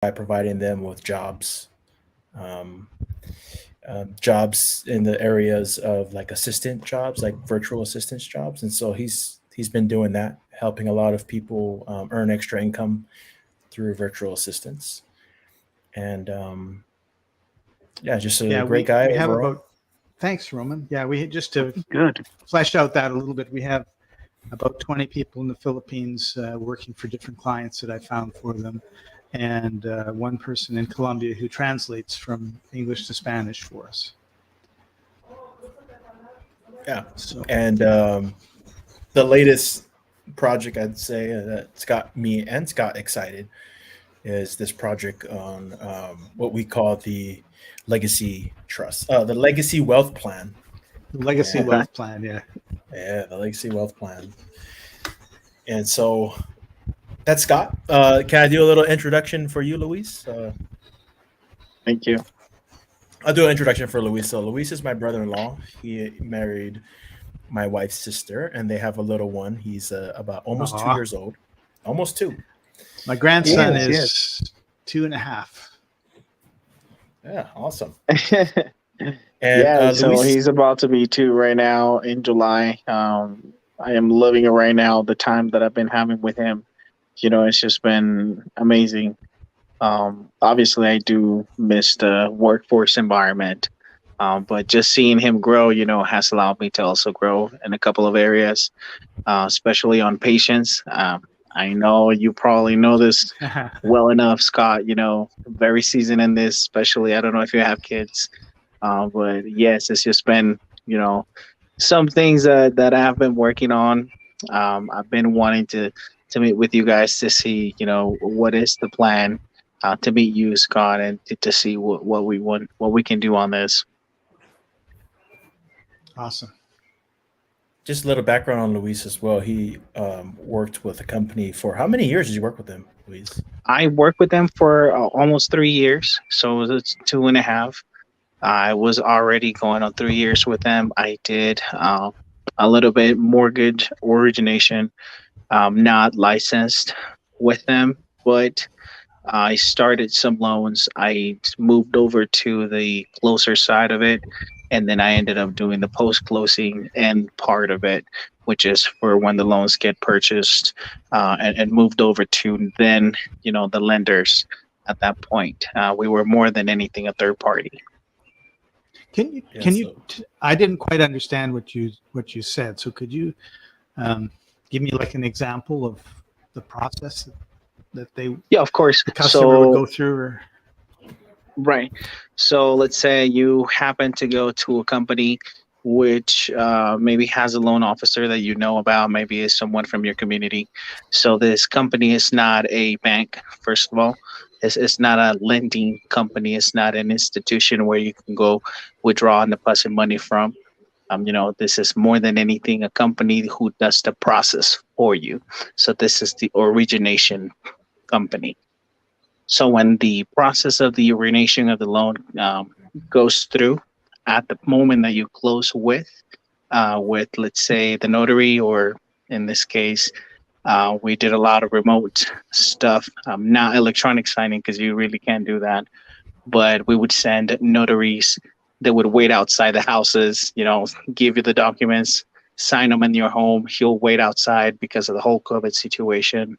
by providing them with jobs, um, jobs in the areas of like assistant jobs, like virtual assistance jobs, and so he's been doing that, helping a lot of people earn extra income through virtual assistants, and yeah, just a Yeah, great guy we have overall. about, thanks, Roman. Yeah, we just to Good. flesh out that a little bit, we have about 20 people in the Philippines working for different clients that I found for them, and one person in Colombia who translates from English to Spanish for us. Yeah, So and the latest project I'd say that's got me and Scott excited is this project on what we call the legacy trust, the legacy wealth plan. the legacy Yeah, Okay. wealth plan, yeah. yeah, the legacy wealth plan. And so that's Scott. Can I do a little introduction for you, Luis? Thank you. I'll do an introduction for Luis. So Luis is my brother-in-law. He married my wife's sister, and they have a little one. He's about almost two Aw. years old, almost two. My grandson Yes, yes. is 2.5. Yeah, awesome. And Yeah, so Luis, he's about to be 2 right now in July. I am loving it right now. The time that I've been having with him, it's just been amazing. Obviously, I do miss the workforce environment, but just seeing him grow, has allowed me to also grow in a couple of areas, especially on patience. I know you probably know this well enough, Scott. Very seasoned in this, especially. I don't know if you have kids, but yes, it's just been, you know, some things that I have been working on. I've been wanting to meet with you guys to see, what is the plan, to meet you, Scott, and to see what we want, what we can do on this. Awesome. just a little background on Luis as well. He worked with a company for how many years did you work with him, Luis? I worked with them for almost 3 years, so it's 2.5. I was already going on 3 years with them. I did a little bit mortgage origination, not licensed with them, but I started some loans. I moved over to the closer side of it, and then I ended up doing the post closing end part of it, which is for when the loans get purchased, and moved over to then, the lenders at that point. We were more than anything a third party. Can you Yeah, can you? so I didn't quite understand what you said. So could you give me like an example of the process that Yeah, of course. the customer would So go through? Or right. So let's say you happen to go to a company which maybe has a loan officer that you know about, maybe is someone from your community. So this company is not a bank, first of all. It's not a lending company. It's not an institution where you can go withdraw and deposit money from. This is more than anything a company who does the process for you. So this is the origination company. So when the process of the origination of the loan goes through, at the moment that you close with let's say the notary, or in this case, we did a lot of remote stuff, not electronic signing because you really can't do that. But we would send notaries that would wait outside the houses, give you the documents, sign them in your home. He'll wait outside because of the whole COVID situation. right.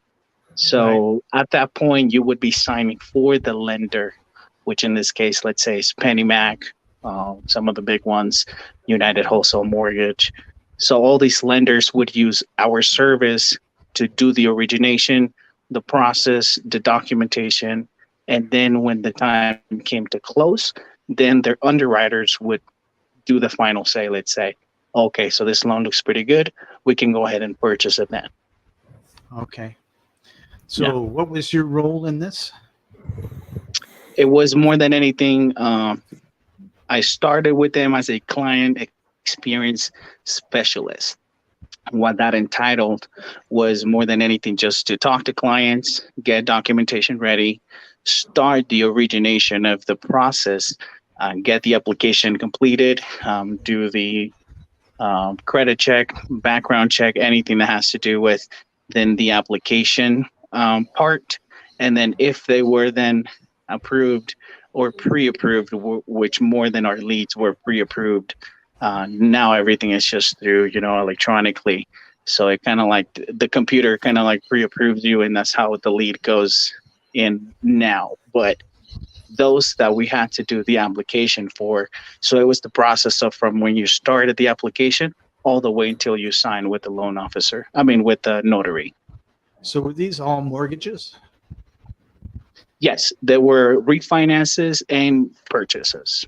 So at that point, you would be signing for the lender, which in this case, let's say is PennyMac, some of the big ones, United Wholesale Mortgage. So all these lenders would use our service to do the origination, the process, the documentation, and then when the time came to close, then their underwriters would do the final say. Let's say, okay, so this loan looks pretty good. We can go ahead and purchase it then. Okay. Yeah. So what was your role in this? It was more than anything. I started with them as a client experience specialist. What that entitled was more than anything just to talk to clients, get documentation ready, start the origination of the process, get the application completed, do the credit check, background check, anything that has to do with then the application part. And then if they were then approved or pre-approved, which more than our leads were pre-approved, now everything is just through, electronically. So it kind of like the computer kind of like pre-approves you, and that's how the lead goes in now. But those that we had to do the application for, so it was the process of from when you started the application all the way until you sign with the loan officer. I mean, with the notary. So were these all mortgages? Yes, there were refinances and purchases.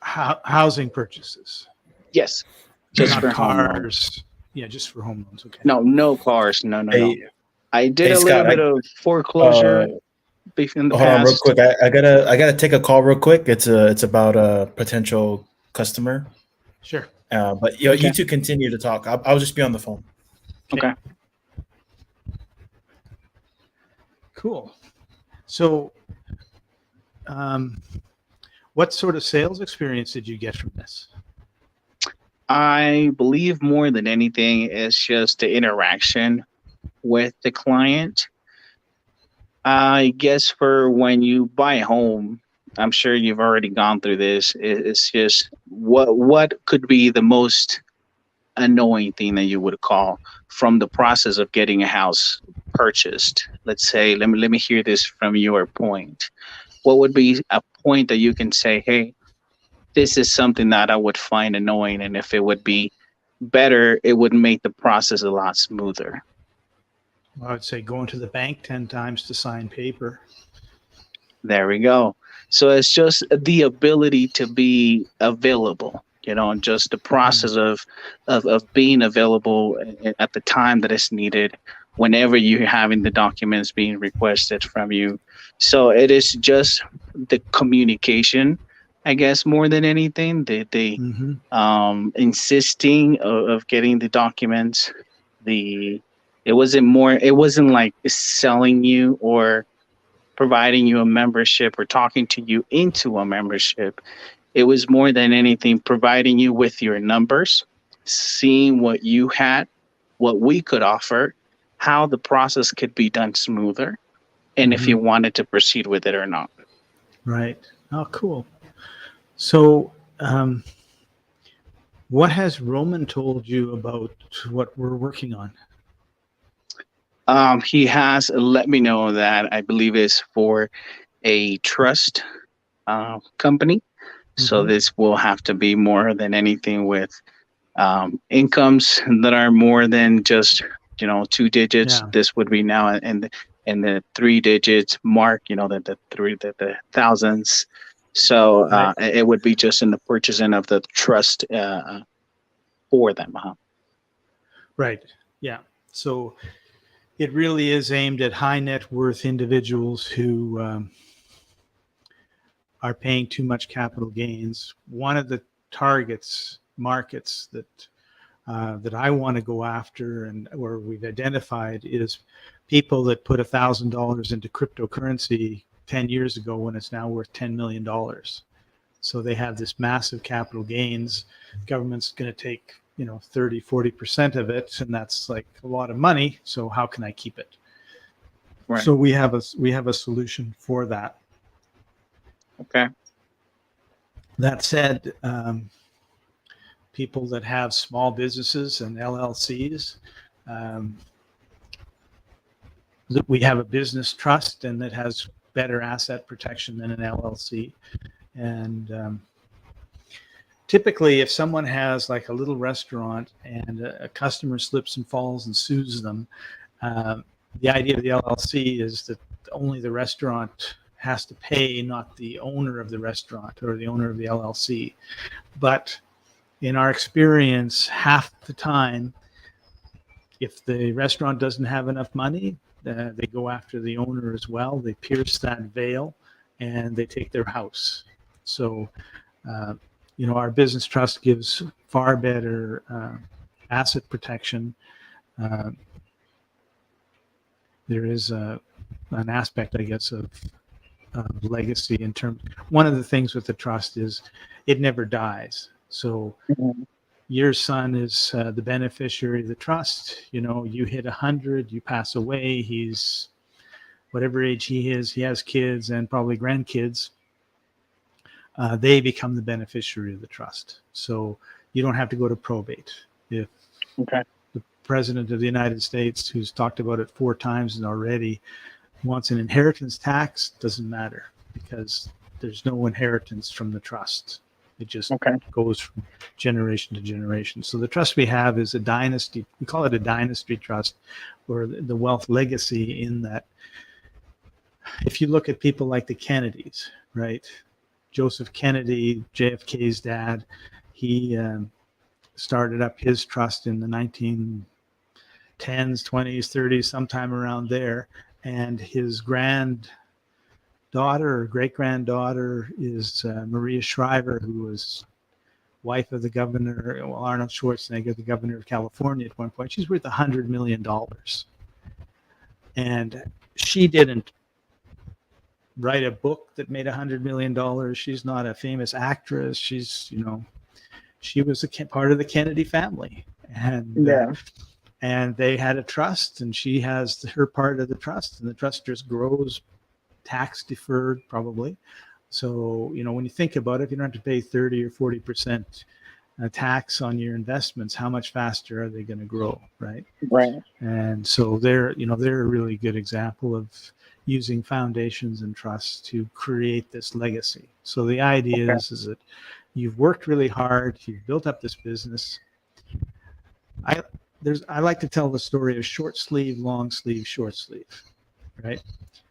Housing purchases? Yes, just Not for home loans. cars. Yeah, just for home loans. Okay. No cars. No. Hey, I did hey, a little Scott, bit of foreclosure in the hold on real past. quick. I gotta take a call real quick. It's about a potential customer. Sure. But you Okay. two continue to talk. I'll just be on the phone. Okay. Cool. So, what sort of sales experience did you get from this? I believe more than anything, it's just the interaction with the client. I guess for when you buy a home, I'm sure you've already gone through this. It's just what could be the most annoying thing that you would call from the process of getting a house purchased. Let's say, let me hear this from your point. What would be a point that you can say, hey, this is something that I would find annoying, and if it would be better, it would make the process a lot smoother. I would say going to the bank 10 times to sign paper. There we go. So it's just the ability to be available, and just the process of being available at the time that it's needed, whenever you're having the documents being requested from you. So it is just the communication, I guess, more than anything. The insisting of getting the documents. It wasn't like selling you or providing you a membership or talking to you into a membership. It was more than anything providing you with your numbers, seeing what you had, what we could offer, how the process could be done smoother, and if you wanted to proceed with it or not. Right. Oh, cool. So, what has Roman told you about what we're working on? He has let me know that I believe is for a trust company. So this will have to be more than anything with incomes that are more than just 2 digits. Yeah. This would be now in the 3 digits mark. The thousands. So Right. it would be just in the purchasing of the trust for them. Right. Yeah. So it really is aimed at high net worth individuals who are paying too much capital gains. One of the markets that I want to go after, and where we've identified, is people that put $1,000 into cryptocurrency 10 years ago when it's now worth $10 million. So they have this massive capital gains. Government's going to take 30-40% of it, and that's like a lot of money. So how can I keep it? Right. So we have a solution for that. Okay. That said, people that have small businesses and LLCs, we have a business trust, and that has better asset protection than an LLC. And typically, if someone has like a little restaurant and a customer slips and falls and sues them, the idea of the LLC is that only the restaurant has to pay, not the owner of the restaurant or the owner of the LLC. But in our experience, half the time, if the restaurant doesn't have enough money, they go after the owner as well. They pierce that veil and they take their house. So, our business trust gives far better asset protection. There is an aspect, I guess, of legacy in terms. One of the things with the trust is it never dies. So your son is the beneficiary of the trust. You hit 100, you pass away. He's whatever age he is, he has kids and probably grandkids, they become the beneficiary of the trust. So you don't have to go to probate. If Okay. the president of the United States, who's talked about it 4 times already, wants an inheritance tax, doesn't matter, because there's no inheritance from the trust. It just Okay. goes from generation to generation. So the trust we have is a dynasty. We call it a dynasty trust, or the wealth legacy, in that if you look at people like the Kennedys, right? Joseph Kennedy, JFK's dad, he started up his trust in the 1910s, 20s, 30s, sometime around there. And his granddaughter or great granddaughter is Maria Shriver, who was wife of the governor, well, Arnold Schwarzenegger, the governor of California at one point. She's worth $100 million. And she didn't write a book that made $100 million. She's not a famous actress. She's, she was a part of the Kennedy family. And they had a trust, and she has her part of the trust, and the trust just grows, tax deferred probably. So, when you think about it, if you don't have to pay 30 or 40% tax on your investments, how much faster are they going to grow, right? Right. And so they're a really good example of using foundations and trusts to create this legacy. So the idea is that you've worked really hard, you've built up this business. I like to tell the story of short sleeve, long sleeve, short sleeve, right?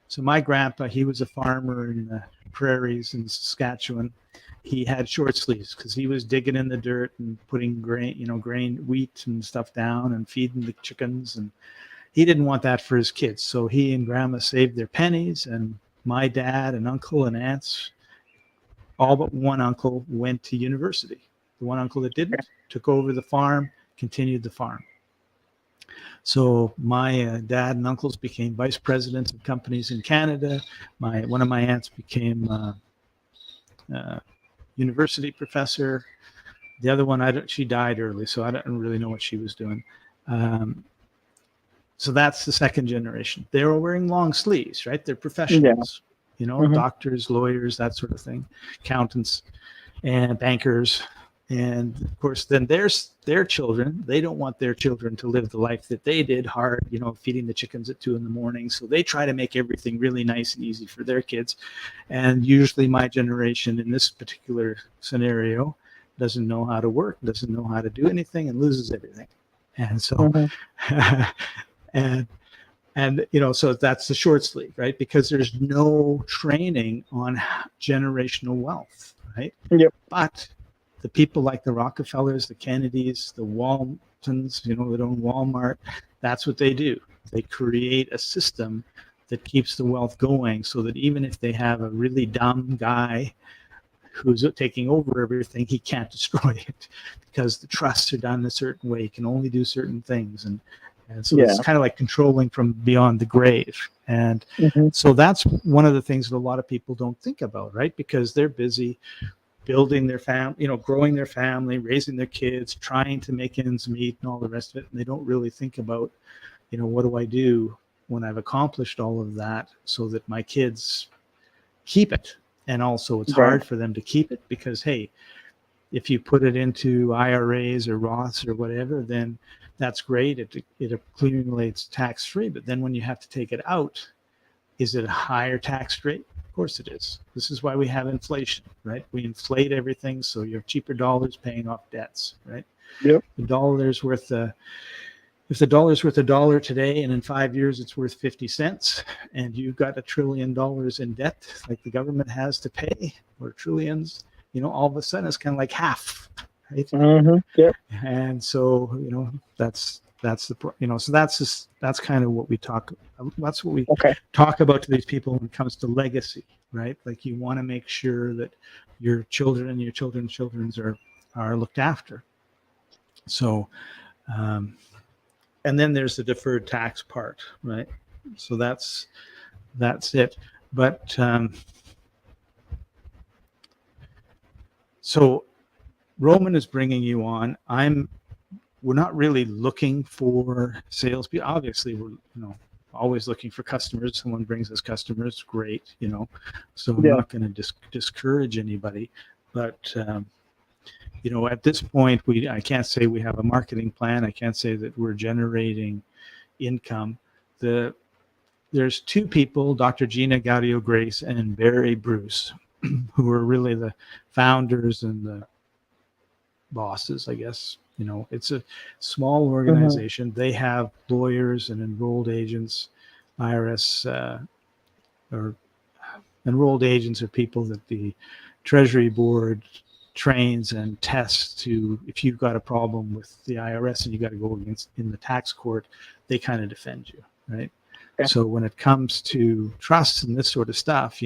So my grandpa, he was a farmer in the prairies in Saskatchewan. He had short sleeves because he was digging in the dirt and putting grain, wheat and stuff down and feeding the chickens. And he didn't want that for his kids. So he and grandma saved their pennies, and my dad and uncle and aunts, all but one uncle, went to university. The one uncle that didn't took over the farm, continued the farm. So my dad and uncles became vice presidents of companies in Canada. One of my aunts became university professor. The other one, she died early, so I don't really know what she was doing. So that's the second generation. They were wearing long sleeves, right? They're professionals, doctors, lawyers, that sort of thing, accountants and bankers. And of course, then there's their children. They don't want their children to live the life that they did, hard, feeding the chickens at 2 a.m. So they try to make everything really nice and easy for their kids. And usually my generation in this particular scenario doesn't know how to work, doesn't know how to do anything, and loses everything. And so, so that's the short sleeve, right? Because there's no training on generational wealth, right? Yep. But the people like the Rockefellers, the Kennedys, the Waltons, that own Walmart, that's what they do. They create a system that keeps the wealth going, so that even if they have a really dumb guy who's taking over everything, he can't destroy it, because the trusts are done a certain way. He can only do certain things. And so it's kind of like controlling from beyond the grave. And so that's one of the things that a lot of people don't think about, right? Because they're busy building their family, growing their family, raising their kids, trying to make ends meet and all the rest of it. And they don't really think about, what do I do when I've accomplished all of that so that my kids keep it? And also it's hard for them to keep it because, hey, if you put it into IRAs or Roths or whatever, then that's great. It accumulates tax-free. But then when you have to take it out, is it a higher tax rate? Of course it is. This is why we have inflation, right? We inflate everything, so you have cheaper dollars paying off debts, right? Yep. The dollar's worth if the dollar's worth $1 today, and in 5 years it's worth 50 cents, and you've got $1 trillion in debt, like the government has to pay, or trillions, all of a sudden it's kind of like half, right? Yep. And so, that's the, so that's kind of what we talk. That's what we talk about to these people when it comes to legacy, right? Like you want to make sure that your children and your children's children are looked after. So, and then there's the deferred tax part, right? So that's it. But so Roman is bringing you on. We're not really looking for salespeople. Obviously, always looking for customers. Someone brings us customers, great, So I'm Yeah. not going to discourage anybody, but at this point, I can't say we have a marketing plan. I can't say that we're generating income. There's two people, Dr. Gina Gaudio Grace and Barry Bruce, who are really the founders and the bosses, I guess. It's a small organization. They have lawyers and enrolled agents, IRS, or enrolled agents are people that the Treasury Board trains and tests to. If you've got a problem with the IRS and you got to go against in the tax court, they kind of defend you, right? Okay. So when it comes to trusts and this sort of stuff,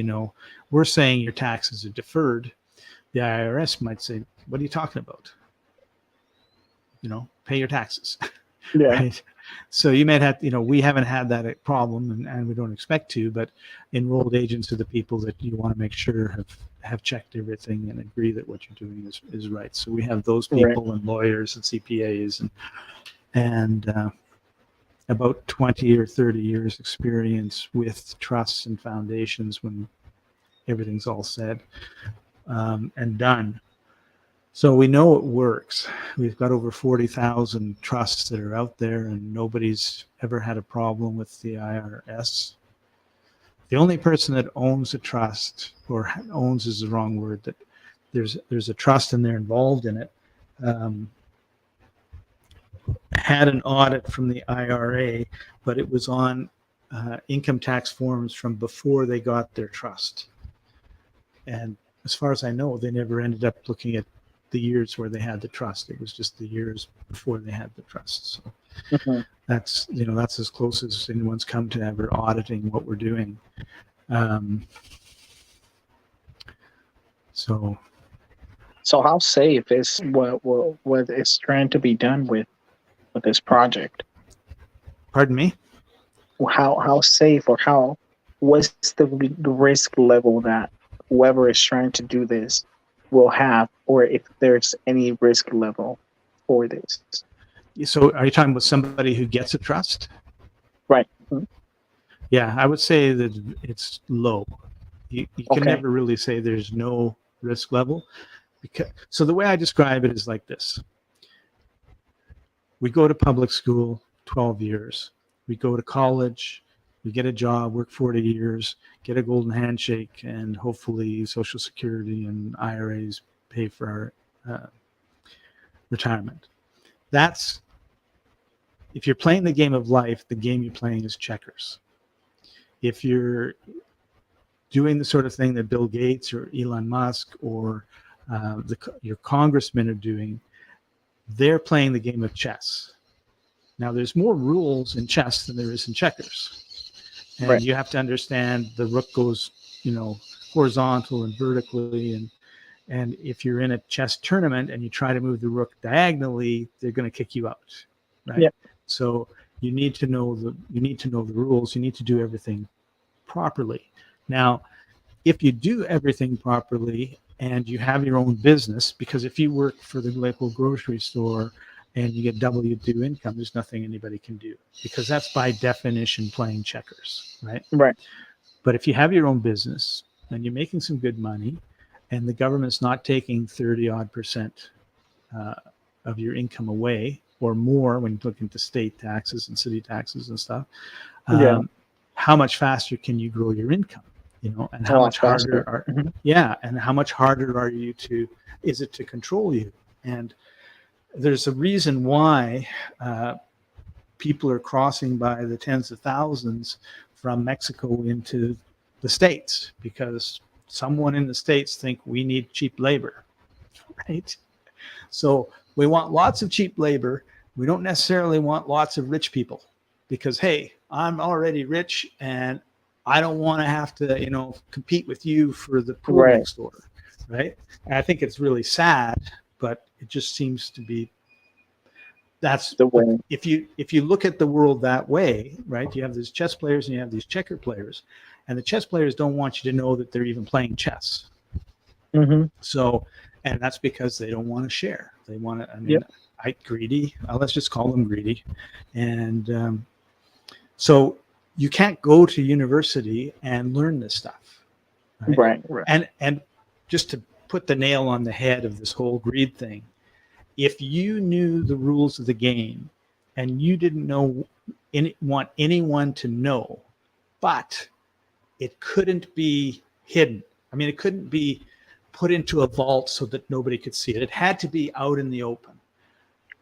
we're saying your taxes are deferred. The IRS might say, what are you talking about? Pay your taxes. Yeah. Right. So you might have, we haven't had that problem and we don't expect to, but enrolled agents are the people that you want to make sure have checked everything and agree that what you're doing is right. So we have those people and lawyers and CPAs and about 20 or 30 years experience with trusts and foundations when everything's all said and done. So we know it works. We've got over 40,000 trusts that are out there and nobody's ever had a problem with the IRS. The only person that owns a trust, or owns is the wrong word, that there's a trust and they're involved in it, had an audit from the IRA, but it was on income tax forms from before they got their trust. And as far as I know, they never ended up looking at the years where they had the trust. It was just the years before they had the trust. So that's as close as anyone's come to ever auditing what we're doing. So how safe is what is trying to be done with this project? Pardon me? How safe, or what's the risk level that whoever is trying to do this will have, or if there's any risk level for this? So are you talking about somebody who gets a trust? Right. Yeah, I would say that it's low. You can never really say there's no risk level. So the way I describe it is like this. We go to public school 12 years. We go to college, we get a job, work 40 years, get a golden handshake, and hopefully Social Security and IRAs pay for our retirement. If you're playing the game of life, the game you're playing is checkers. If you're doing the sort of thing that Bill Gates or Elon Musk or your congressmen are doing, they're playing the game of chess. Now, there's more rules in chess than there is in checkers. And you have to understand the rook goes, horizontal and vertically. And if you're in a chess tournament and you try to move the rook diagonally, they're going to kick you out, right? Yep. So you need to know the rules. You need to do everything properly. Now, if you do everything properly and you have your own business, because if you work for the local grocery store and you get W-2 income, there's nothing anybody can do, because that's by definition playing checkers, right? Right. But if you have your own business and you're making some good money and the government's not taking 30% of your income away or more when you look into state taxes and city taxes and stuff, how much faster can you grow your income? And how much harder and how much harder is it to control you? And there's a reason why people are crossing by the tens of thousands from Mexico into the States, because someone in the States think we need cheap labor, right? So we want lots of cheap labor. We don't necessarily want lots of rich people, because, hey, I'm already rich and I don't want to have to, compete with you for the pool next door, right? And I think it's really sad, but it just seems to be that's the way. If you look at the world that way, right? You have these chess players and you have these checker players, and the chess players don't want you to know that they're even playing chess. So, and that's because they don't want to share. They want to. Greedy. Let's just call them greedy, and so you can't go to university and learn this stuff. Right. Right. And just to put the nail on the head of this whole greed thing, if you knew the rules of the game and you didn't want anyone to know, but it couldn't be hidden. I mean, it couldn't be put into a vault so that nobody could see it. It had to be out in the open.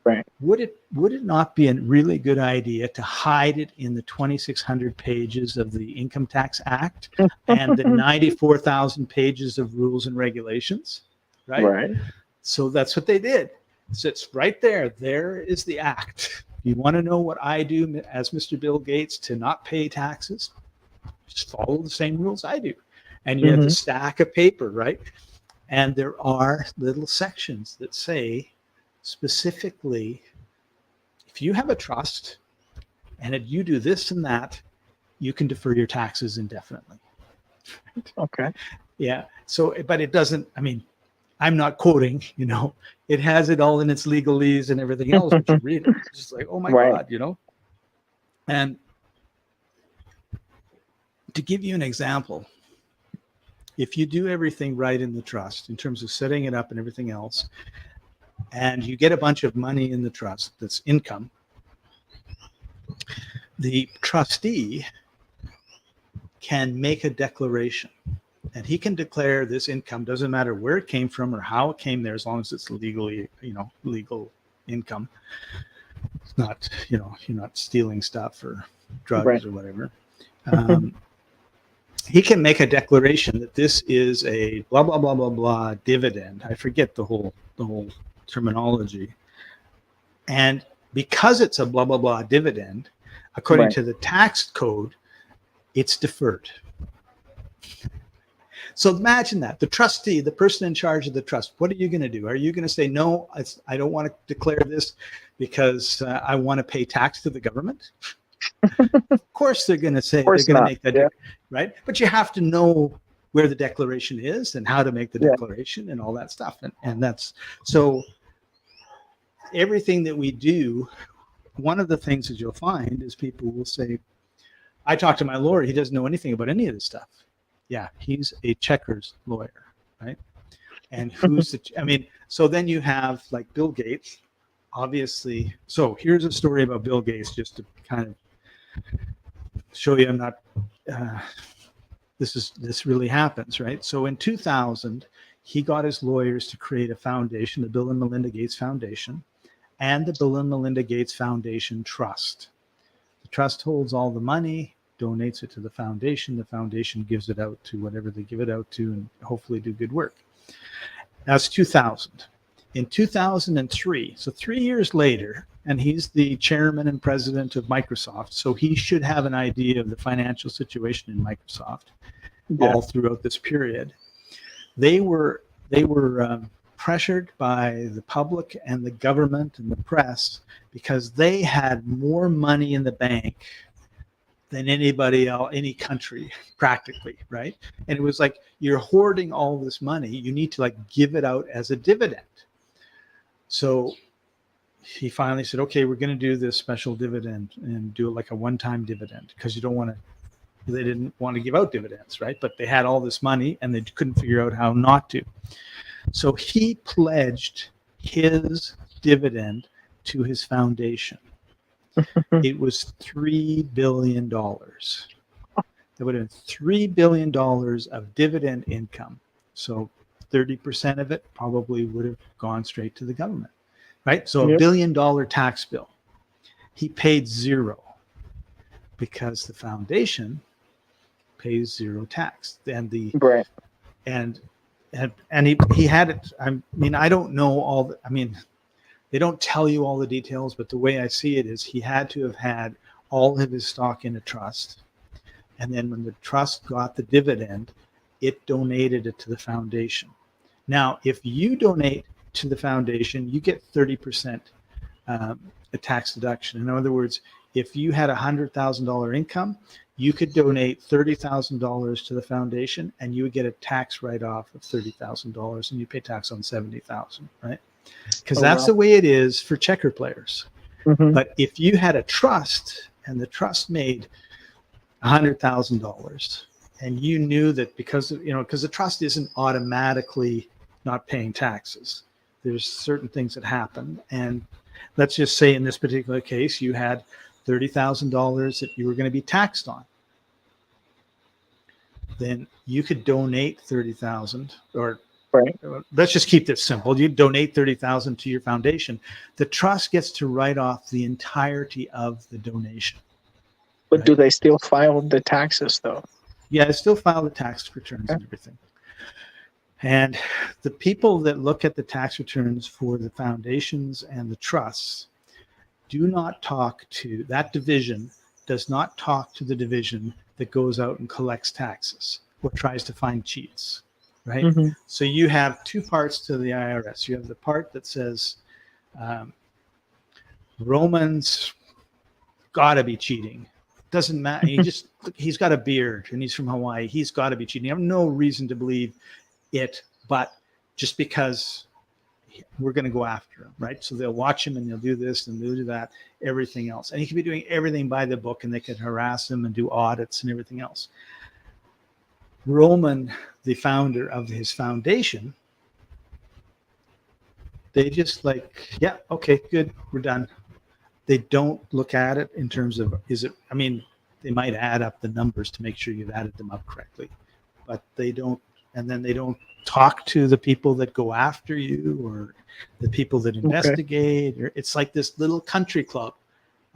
Right. Would it not be a really good idea to hide it in the 2,600 pages of the Income Tax Act and the 94,000 pages of rules and regulations? Right. Right. So that's what they did. So it's right there. There is the act. You want to know what I do as Mr. Bill Gates to not pay taxes? Just follow the same rules I do. And you have the stack of paper, right? And there are little sections that say specifically, if you have a trust and you do this and that, you can defer your taxes indefinitely. Okay. Yeah. So, but it doesn't, I mean, I'm not quoting, it has it all in its legalese and everything else, but you read it, it's just like, oh my God, And to give you an example, if you do everything right in the trust in terms of setting it up and everything else, and you get a bunch of money in the trust that's income, the trustee can make a declaration. And he can declare this income, doesn't matter where it came from or how it came there, as long as it's legally, legal income. It's not, you're not stealing stuff or drugs or whatever. He can make a declaration that this is a blah, blah, blah, blah, blah dividend. I forget the whole terminology. And because it's a blah, blah, blah dividend, according to the tax code, it's deferred. So imagine that. The trustee, the person in charge of the trust, what are you going to do? Are you going to say, no, I don't want to declare this because I want to pay tax to the government? Of course they're going to say, they're going to make that, right? But you have to know where the declaration is and how to make the declaration and all that stuff. And that's, so everything that we do, one of the things that you'll find is people will say, I talked to my lawyer, he doesn't know anything about any of this stuff. Yeah, he's a checkers lawyer, right? And who's so then you have like Bill Gates, obviously. So here's a story about Bill Gates, just to kind of show you I'm not, this really happens, right? So in 2000, he got his lawyers to create a foundation, the Bill and Melinda Gates Foundation, and the Bill and Melinda Gates Foundation Trust. The trust holds all the money, donates it to the foundation gives it out to whatever they give it out to, and hopefully do good work. That's 2000. In 2003, so 3 years later, and he's the chairman and president of Microsoft, so he should have an idea of the financial situation in Microsoft all throughout this period. They were pressured by the public and the government and the press because they had more money in the bank than anybody else, any country, practically, right? And it was like, you're hoarding all this money. You need to give it out as a dividend. So he finally said, okay, we're going to do this special dividend and do it like a one-time dividend because they didn't want to give out dividends, right? But they had all this money and they couldn't figure out how not to. So he pledged his dividend to his foundation. It was $3 billion. That would have been $3 billion of dividend income. So 30% of it probably would have gone straight to the government, right? So $1 billion tax bill. He paid zero because the foundation pays zero tax. And he had it. I don't know all they don't tell you all the details, but the way I see it is he had to have had all of his stock in a trust. And then when the trust got the dividend, it donated it to the foundation. Now, if you donate to the foundation, you get 30% a tax deduction. In other words, if you had $100,000 income, you could donate $30,000 to the foundation and you would get a tax write-off of $30,000 and you pay tax on $70,000, right? Because that's the way it is for checker players. But if you had a trust and the trust made $100,000, and you knew that because the trust isn't automatically not paying taxes. There's certain things that happen, and let's just say in this particular case, you had $30,000 that you were going to be taxed on. Then you could donate 30,000, or Right. let's just keep this simple. You donate 30,000 to your foundation. The trust gets to write off the entirety of the donation. But Right. do they still file the taxes though? Yeah, I still file the tax returns and everything. And the people that look at the tax returns for the foundations and the trusts do not talk to that division, does not talk to the division that goes out and collects taxes or tries to find cheats, right? Mm-hmm. So you have two parts to the IRS. You have the part that says Roman's got to be cheating. Doesn't matter. He's got a beard and he's from Hawaii. He's got to be cheating. I have no reason to believe it, but just because we're going to go after him, right? So they'll watch him and they'll do this and they'll do that, everything else. And he could be doing everything by the book and they could harass him and do audits and everything else. Roman, the founder of his foundation, they just like, yeah, okay, good, we're done. They don't look at it in terms of, they might add up the numbers to make sure you've added them up correctly, but they don't, and then they don't talk to the people that go after you or the people that investigate. Or it's like this little country club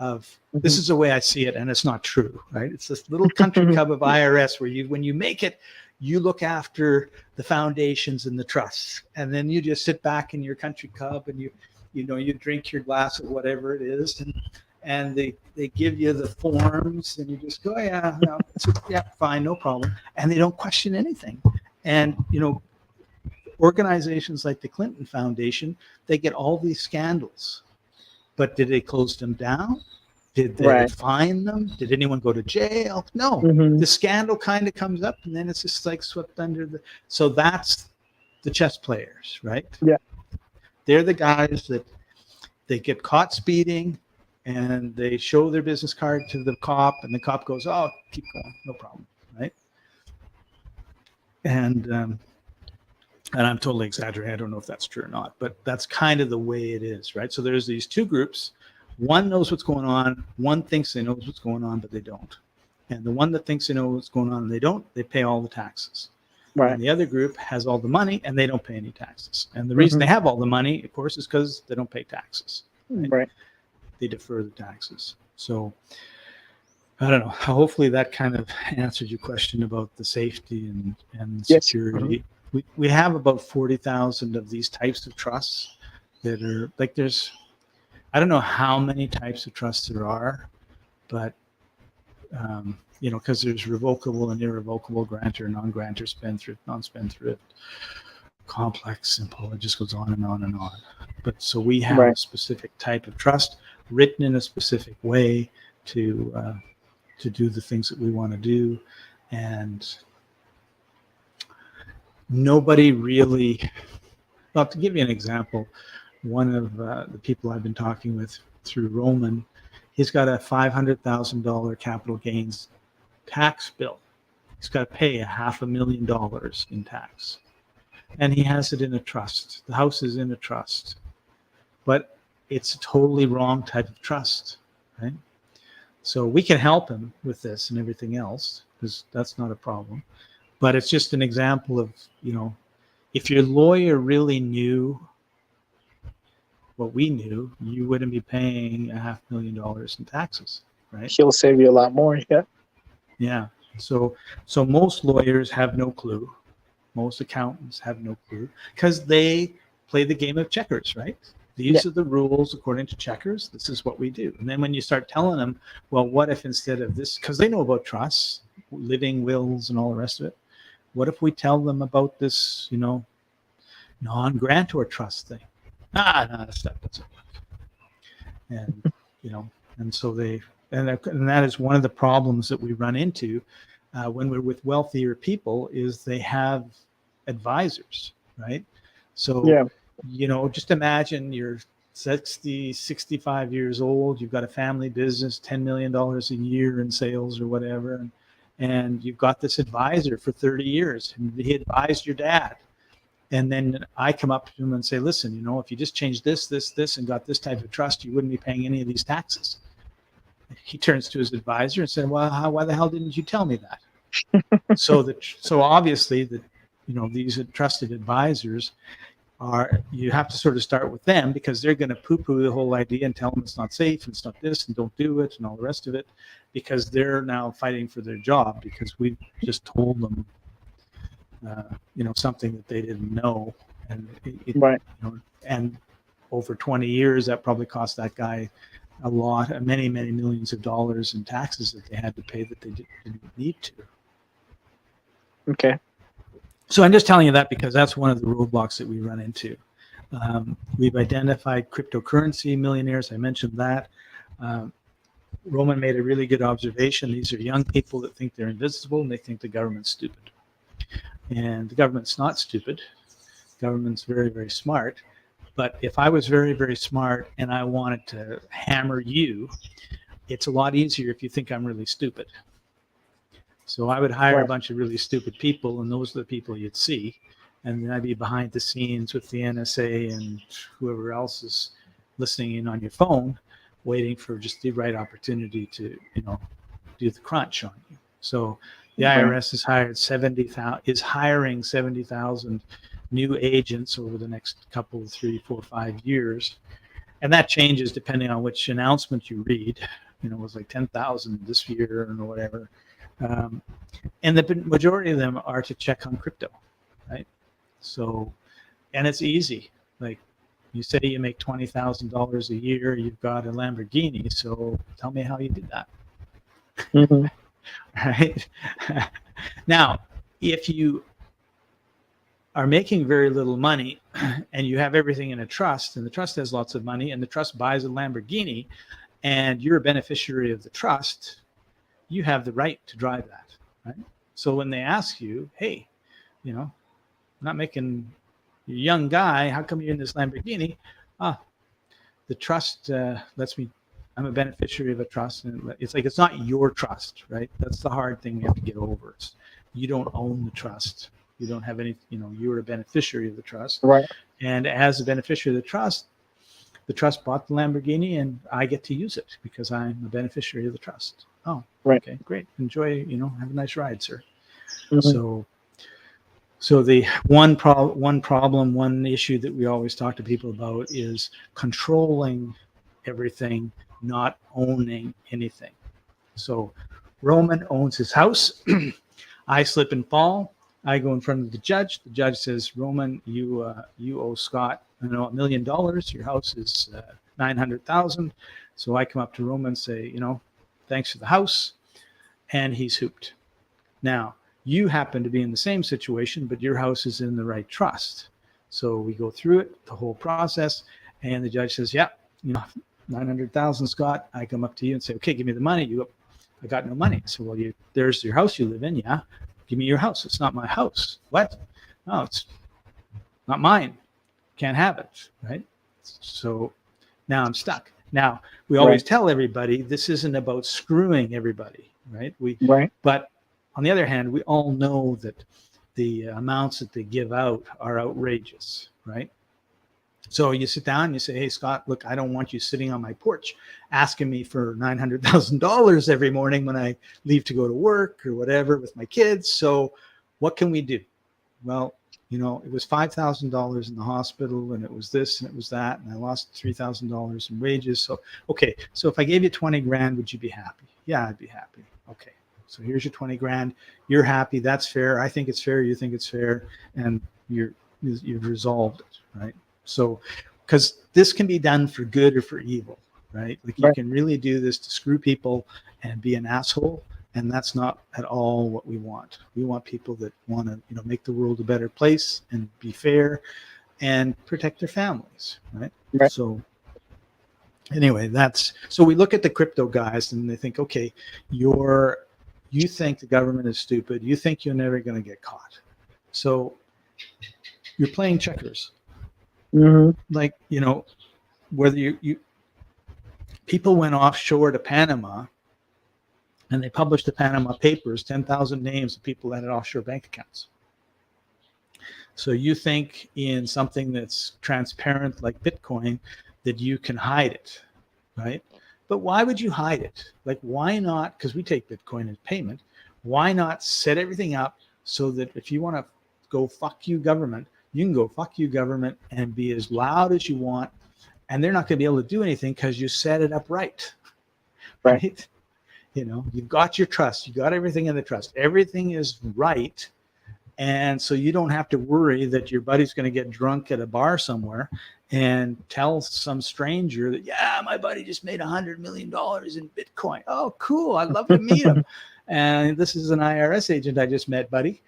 of, this is the way I see it, and it's not true, right? It's this little country club of IRS where when you make it, you look after the foundations and the trusts, and then you just sit back in your country club and you drink your glass of whatever it is, and they give you the forms, and you just go, yeah, no, yeah, fine, no problem, and they don't question anything. And organizations like the Clinton Foundation, they get all these scandals, but did they close them down? Did they fine them? Did anyone go to jail? No. The scandal kind of comes up, and then it's just like swept under the. So that's the chess players, right? Yeah. They're the guys that they get caught speeding, and they show their business card to the cop, and the cop goes, "Oh, keep going, no problem," right? And I'm totally exaggerating. I don't know if that's true or not, but that's kind of the way it is, right? So there's these two groups. One knows what's going on. One thinks they know what's going on, but they don't. And the one that thinks they know what's going on and they don't, they pay all the taxes. Right. And the other group has all the money and they don't pay any taxes. And the reason they have all the money, of course, is because they don't pay taxes. Right? They defer the taxes. So I don't know. Hopefully that kind of answered your question about the safety and security. We have about 40,000 of these types of trusts that are like I don't know how many types of trusts there are, but because there's revocable and irrevocable, grantor, non-grantor, spendthrift, non-spendthrift, complex, simple. It just goes on and on and on. But so we have a specific type of trust written in a specific way to do the things that we want to do, and nobody really. Well, to give you an example, one of the people I've been talking with through Roman, he's got a $500,000 capital gains tax bill. He's got to pay $500,000 in tax. And he has it in a trust. The house is in a trust. But it's a totally wrong type of trust, right? So we can help him with this and everything else, because that's not a problem. But it's just an example of, if your lawyer really knew what we knew, you wouldn't be paying $500,000 in taxes, right? He'll save you a lot more. Yeah. Yeah. So most lawyers have no clue. Most accountants have no clue because they play the game of checkers, right? These are the rules according to checkers. This is what we do. And then when you start telling them, well, what if instead of this, because they know about trusts, living wills and all the rest of it, what if we tell them about this, non-grantor trust thing? No, that stuff doesn't work. And, and so and that is one of the problems that we run into when we're with wealthier people is they have advisors, right? So, just imagine you're 60, 65 years old, you've got a family business, $10 million a year in sales or whatever, and you've got this advisor for 30 years, and he advised your dad. And then I come up to him and say, listen, if you just changed this, and got this type of trust, you wouldn't be paying any of these taxes. He turns to his advisor and said, well, why the hell didn't you tell me that? So obviously these trusted advisors you have to sort of start with them, because they're going to poo-poo the whole idea and tell them it's not safe and it's not this and don't do it and all the rest of it, because they're now fighting for their job because we've just told them, something that they didn't know. And Right. And over 20 years, that probably cost that guy many millions of dollars in taxes that they had to pay that they didn't need to. Okay. So I'm just telling you that because that's one of the roadblocks that we run into. We've identified cryptocurrency millionaires. I mentioned that. Roman made a really good observation. These are young people that think they're invisible and they think the government's stupid. And the government's not stupid. The government's very, very smart. But if I was very, very smart and I wanted to hammer you, it's a lot easier if you think I'm really stupid. So I would hire a bunch of really stupid people, and those are the people you'd see. And then I'd be behind the scenes with the NSA and whoever else is listening in on your phone, waiting for just the right opportunity to, do the crunch on you. So the IRS is hiring 70,000 new agents over the next couple of 3, 4, 5 years. And that changes depending on which announcement you read. It was like 10,000 this year or whatever. And the majority of them are to check on crypto, right? So, and it's easy. Like you say you make $20,000 a year, you've got a Lamborghini. So tell me how you did that. Mm-hmm. Right? Now, if you are making very little money and you have everything in a trust, and the trust has lots of money, and the trust buys a Lamborghini, and you're a beneficiary of the trust, you have the right to drive that, right? So when they ask you, hey, I'm not making, you're a young guy, how come you're in this Lamborghini? The trust lets me, I'm a beneficiary of a trust. And it's like, it's not your trust, right? That's the hard thing we have to get over. You don't own the trust. You don't have any, you're a beneficiary of the trust. Right. And as a beneficiary of the trust bought the Lamborghini, and I get to use it because I'm a beneficiary of the trust. Oh, right. Okay, great. Enjoy, have a nice ride, sir. Mm-hmm. So the one issue that we always talk to people about is controlling everything, not owning anything. So Roman owns his house. I slip and fall. I go in front of the judge. The judge says, Roman, you owe Scott $1 million. Your house is $900,000. So I come up to Roman and say, thanks for the house. And he's hooped. Now, you happen to be in the same situation, but your house is in the right trust. So we go through it, the whole process, and the judge says, yeah, 900,000, Scott. I come up to you and say, okay, give me the money. You go, I got no money. So, well, there's your house you live in. Yeah. Give me your house. It's not my house. What? No, it's not mine. Can't have it. Right. So now I'm stuck. Now, we always tell everybody this isn't about screwing everybody. Right. But on the other hand, we all know that the amounts that they give out are outrageous. Right. So you sit down and you say, hey, Scott, look, I don't want you sitting on my porch asking me for $900,000 every morning when I leave to go to work or whatever with my kids. So what can we do? Well, it was $5,000 in the hospital, and it was this and it was that, and I lost $3,000 in wages. So, okay. So if I gave you 20 grand, would you be happy? Yeah, I'd be happy. Okay. So here's your 20 grand. You're happy. That's fair. I think it's fair. You think it's fair. And you've resolved it. Right. So, because this can be done for good or for evil, right? Like you can really do this to screw people and be an asshole. And that's not at all what we want. We want people that want to, make the world a better place and be fair and protect their families, right? So anyway, so we look at the crypto guys and they think, okay, you think the government is stupid. You think you're never going to get caught. So you're playing checkers. Mm-hmm. Like, whether you people went offshore to Panama and they published the Panama Papers, 10,000 names of people that had offshore bank accounts. So you think in something that's transparent like Bitcoin that you can hide it, right? But why would you hide it? Like, why not? Because we take Bitcoin as payment. Why not set everything up so that if you want to go fuck you government, you can go fuck you government and be as loud as you want, and they're not going to be able to do anything because you set it up right. Right? You know, you've got your trust, you got everything in the trust, everything is right. And so you don't have to worry that your buddy's going to get drunk at a bar somewhere and tell some stranger that, yeah, my buddy just made $100 million in Bitcoin. Oh, cool. I'd love to meet him. And this is an IRS agent I just met, buddy.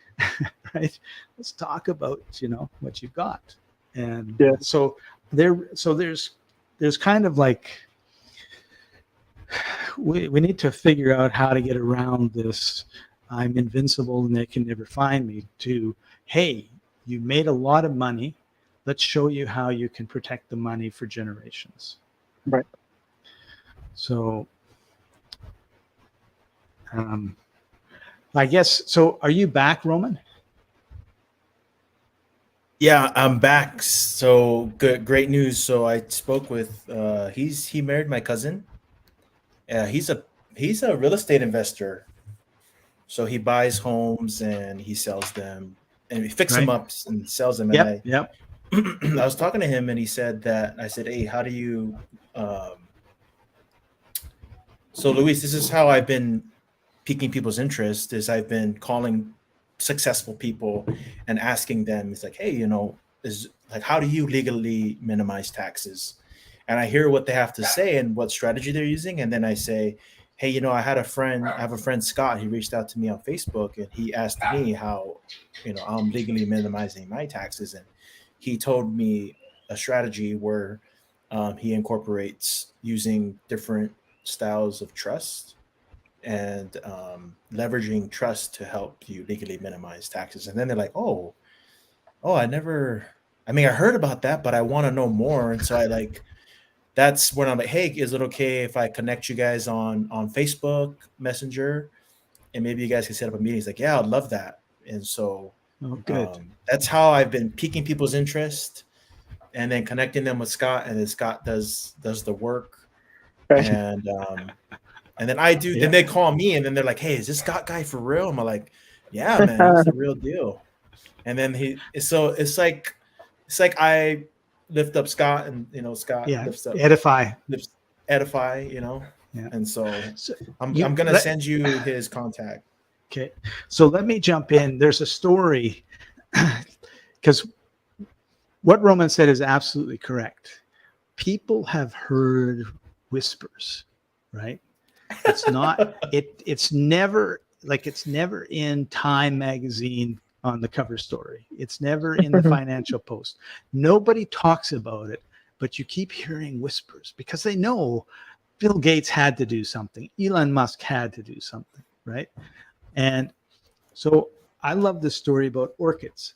Right? Let's talk about, you know, what you've got. And so there's kind of like, we need to figure out how to get around this I'm invincible and they can never find me to, hey, you made a lot of money. Let's show you how you can protect the money for generations. Right. So I guess, so are you back, Roman? Yeah, I'm back. So good, great news. So I spoke with he married my cousin. He's a real estate investor. So he buys homes and he sells them and he fixes them up and sells them. Yep. I was talking to him and he said that, I said, hey, how do you, so Luis, this is how I've been piquing people's interest is I've been calling successful people and asking them, it's like, hey, you know, is like, how do you legally minimize taxes? And I hear what they have to say and what strategy they're using. And then I say, hey, you know, I have a friend, Scott, he reached out to me on Facebook and he asked me how, you know, I'm legally minimizing my taxes. And he told me a strategy where he incorporates using different styles of trust and leveraging trust to help you legally minimize taxes. And then they're like, oh, I heard about that, but I want to know more. And so that's when I'm like, hey, is it okay if I connect you guys on Facebook Messenger and maybe you guys can set up a meeting? He's like, yeah, I'd love that. And so that's how I've been piquing people's interest and then connecting them with Scott, and then Scott does the work. And then I do, then they call me and then they're like, hey, is this Scott guy for real? I'm like, yeah, man, he's the real deal. And then it's like I lift up Scott and, you know, Scott lifts up edify, you know? Yeah. And so I'm going to send you his contact. Okay. So let me jump in. There's a story because what Roman said is absolutely correct. People have heard whispers, right? It's not, it's never in Time magazine on the cover story. It's never in the Financial Post. Nobody talks about it, but you keep hearing whispers because they know Bill Gates had to do something. Elon Musk had to do something, right? And so I love this story about orchids.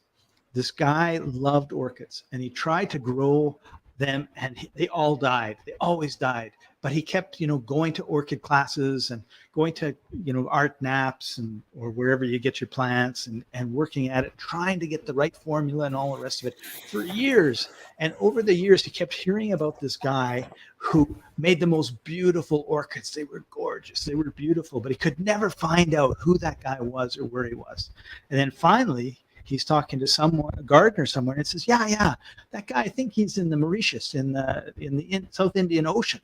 This guy loved orchids and he tried to grow them and they all died. They always died. But he kept, you know, going to orchid classes and going to, you know, art naps or wherever you get your plants and working at it, trying to get the right formula and all the rest of it for years. And over the years, he kept hearing about this guy who made the most beautiful orchids. They were gorgeous. They were beautiful, but he could never find out who that guy was or where he was. And then finally, he's talking to someone, a gardener somewhere, and says, yeah, that guy, I think he's in the Mauritius, in the South Indian Ocean.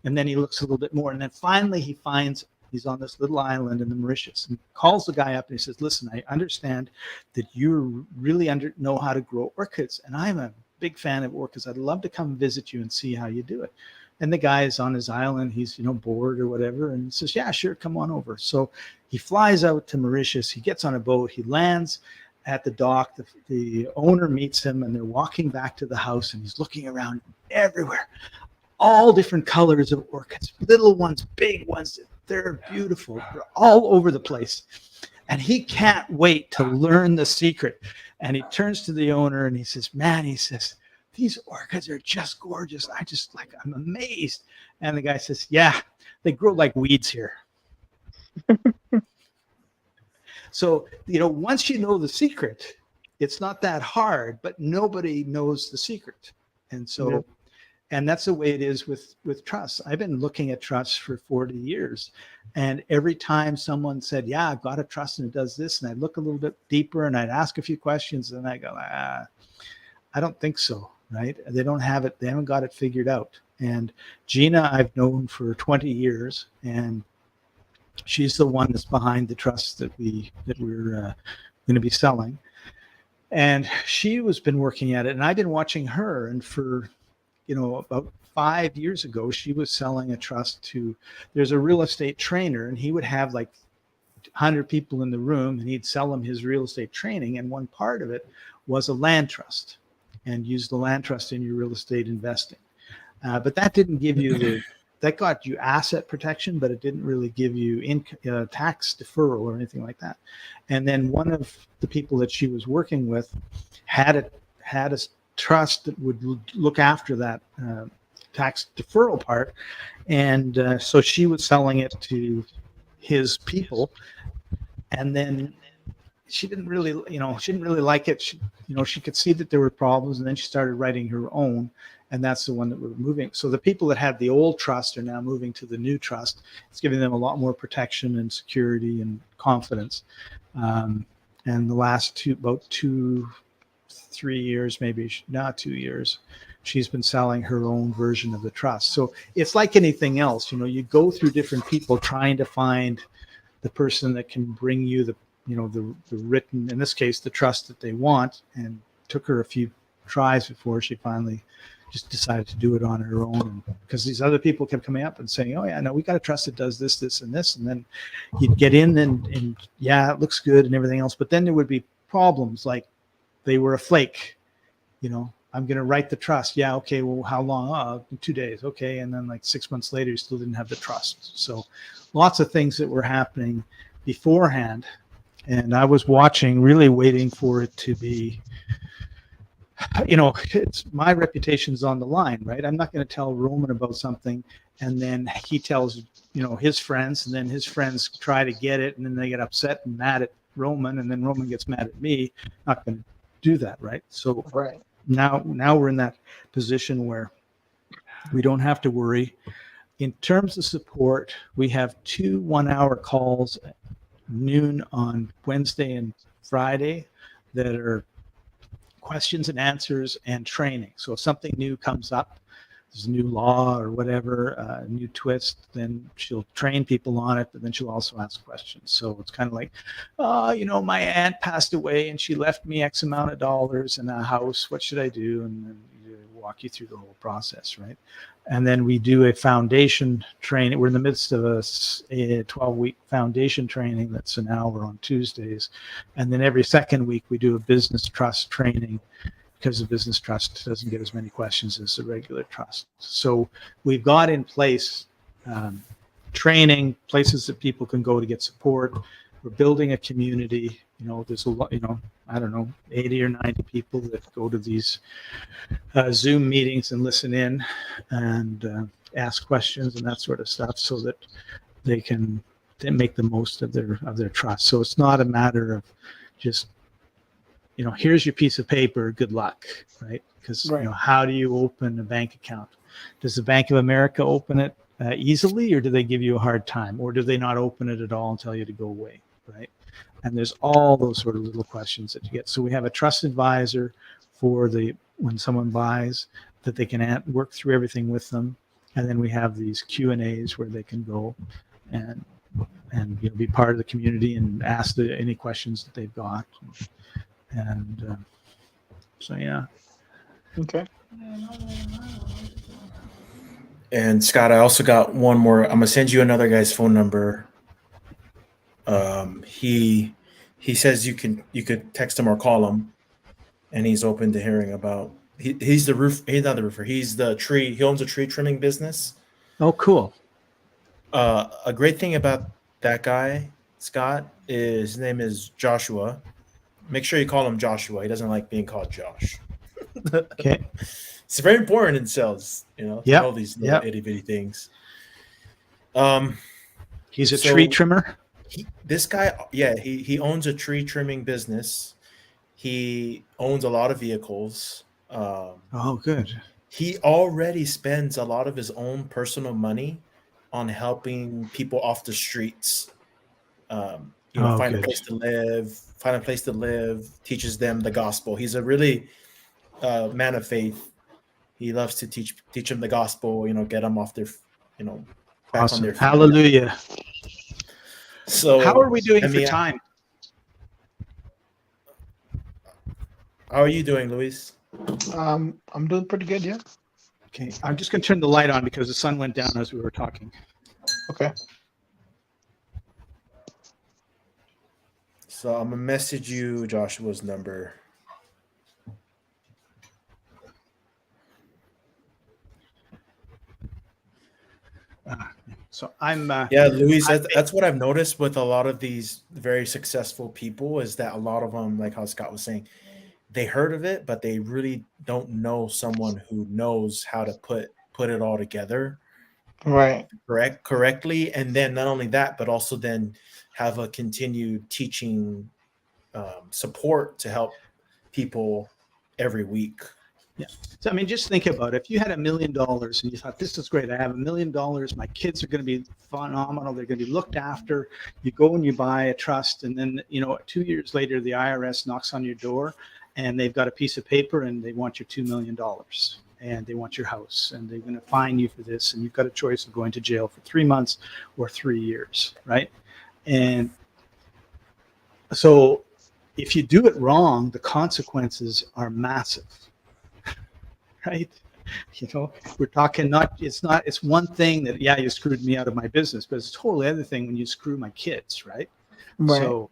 And then he looks a little bit more. And then finally he finds he's on this little island in the Mauritius and calls the guy up and he says, listen, I understand that you really know how to grow orchids. And I'm a big fan of orchids. I'd love to come visit you and see how you do it. And the guy is on his island. He's, you know, bored or whatever. And he says, yeah, sure. Come on over. So he flies out to Mauritius. He gets on a boat. He lands at the dock. The owner meets him and they're walking back to the house and he's looking around everywhere. All different colors of orchids, little ones, big ones. They're beautiful. They're all over the place. And he can't wait to learn the secret. And he turns to the owner and he says, man, he says, these orchids are just gorgeous. I'm amazed. And the guy says, yeah, they grow like weeds here. So, once you know the secret, it's not that hard, but nobody knows the secret. And so, Yep. and that's the way it is with trusts. I've been looking at trusts for 40 years. And every time someone said, yeah, I've got a trust and it does this, and I'd look a little bit deeper and I'd ask a few questions, and I go, I don't think so, right? They don't have it. They haven't got it figured out. And Gina, I've known for 20 years, and she's the one that's behind the trust that we're going to be selling. And she was been working at it, and I've been watching her. And for, about 5 years ago, she was selling a trust to, there's a real estate trainer, and he would have like 100 people in the room, and he'd sell them his real estate training. And one part of it was a land trust, and use the land trust in your real estate investing. But that didn't give you that got you asset protection, but it didn't really give you tax deferral or anything like that. And then one of the people that she was working with had a trust that would look after that tax deferral part. And so she was selling it to his people. And then she didn't really like it. She could see that there were problems, and then she started writing her own, and that's the one that we're moving. So the people that had the old trust are now moving to the new trust. It's giving them a lot more protection and security and confidence. And the last about 3 years, maybe not 2 years, she's been selling her own version of the trust. So it's like anything else. You go through different people trying to find the person that can bring you the written, in this case, the trust that they want. And took her a few tries before she finally just decided to do it on her own. Because these other people kept coming up and saying, oh yeah, no, we got a trust that does this, this, and this. And then you'd get in and yeah, it looks good and everything else. But then there would be problems, like they were a flake. I'm going to write the trust. Yeah. Okay. Well, how long? 2 days. Okay. And then like 6 months later, you still didn't have the trust. So lots of things that were happening beforehand. And I was watching, really waiting for it to be, it's my reputation's on the line, right? I'm not going to tell Roman about something, and then he tells, his friends, and then his friends try to get it, and then they get upset and mad at Roman, and then Roman gets mad at me. Not going to do that, right? So Right. Now we're in that position where we don't have to worry. In terms of support, we have 2 1-hour calls at noon on Wednesday and Friday that are questions and answers and training. So if something new comes up, there's a new law or whatever, a new twist, then she'll train people on it, but then she'll also ask questions. So it's kind of like, my aunt passed away and she left me X amount of dollars in a house. What should I do? And then walk you through the whole process, right? And then we do a foundation training. We're in the midst of a 12-week foundation training that's an hour on Tuesdays. And then every second week we do a business trust training, because the business trust doesn't get as many questions as the regular trust. So we've got in place training, places that people can go to get support. We're building a community. There's a lot, I don't know, 80 or 90 people that go to these Zoom meetings and listen in and ask questions and that sort of stuff, so that they can make the most of their trust. So it's not a matter of just, here's your piece of paper, good luck, right? Because Right. How do you open a bank account? Does the Bank of America open it easily, or do they give you a hard time, or do they not open it at all and tell you to go away, right? And there's all those sort of little questions that you get. So we have a trust advisor for when someone buys, that they can work through everything with them. And then we have these Q&As where they can go and be part of the community and ask any questions that they've got. And so, yeah. Okay. And Scott, I also got one more. I'm gonna send you another guy's phone number. He says you could text him or call him, and he's open to hearing about. He's the roof. He's not the roofer. He's the tree. He owns a tree trimming business. Oh, cool. A great thing about that guy, Scott, is his name is Joshua. Make sure you call him Joshua. He doesn't like being called Josh. Okay. It's very important in sales, to Yep. know these little Yep. itty bitty things. He's a So tree trimmer. this guy, yeah, he owns a tree trimming business. He owns a lot of vehicles. Oh, good. He already spends a lot of his own personal money on helping people off the streets. Oh, Find a good. place to live, teaches them the gospel. He's a really man of faith. He loves to teach them the gospel, get them off their, back on Awesome. their feet. Hallelujah. So How are we doing I for mean, time? how are you doing, Luis? I'm doing pretty good, yeah. Okay. I'm just going to turn the light on because the sun went down as we were talking. Okay. So I'm gonna message you Joshua's number. So I'm. Yeah, Luis, that's what I've noticed with a lot of these very successful people is that a lot of them, like how Scott was saying, they heard of it, but they really don't know someone who knows how to put it all together Right. correctly. And then not only that, but also then have a continued teaching support to help people every week. Yeah. So, I mean, just think about it. If you had $1 million and you thought, this is great, I have $1 million, my kids are going to be phenomenal, they're going to be looked after. You go and you buy a trust, and then, 2 years later, the IRS knocks on your door and they've got a piece of paper and they want your $2 million and they want your house and they're going to fine you for this. And you've got a choice of going to jail for 3 months or 3 years, right? And so if you do it wrong, the consequences are massive. Right? We're talking it's one thing that, yeah, you screwed me out of my business, but it's a totally other thing when you screw my kids, right? Right. So,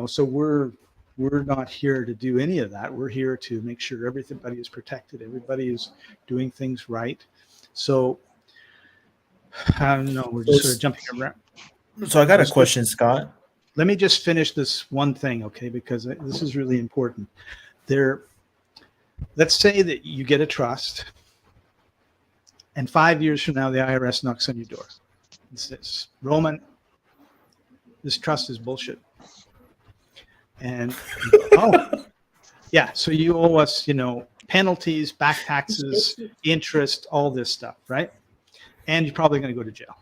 so we're not here to do any of that. We're here to make sure everybody is protected. Everybody is doing things right. So, I don't know. We're just sort of jumping around. So I got a question, Scott. Let me just finish this one thing, okay? Because this is really important. Let's say that you get a trust, and 5 years from now, the IRS knocks on your door and says, Roman, this trust is bullshit. And you go, oh, yeah, so you owe us, penalties, back taxes, interest, all this stuff, right? And you're probably going to go to jail.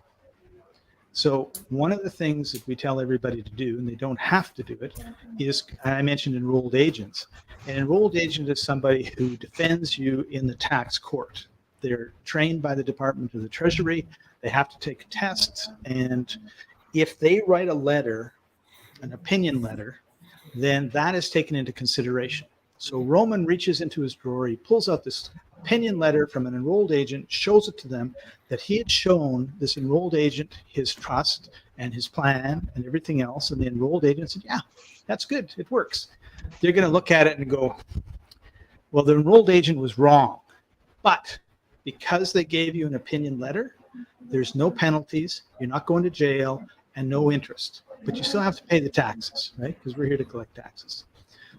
So one of the things that we tell everybody to do, and they don't have to do it, is, I mentioned enrolled agents. An enrolled agent is somebody who defends you in the tax court. They're trained by the Department of the Treasury. They have to take tests. And if they write a letter, an opinion letter, then that is taken into consideration. So Roman reaches into his drawer, he pulls out this opinion letter from an enrolled agent, shows it to them that he had shown this enrolled agent his trust and his plan and everything else. And the enrolled agent said, yeah, that's good. It works. They're going to look at it and go, well, the enrolled agent was wrong. But because they gave you an opinion letter, there's no penalties. You're not going to jail and no interest. But you still have to pay the taxes, right? Because we're here to collect taxes.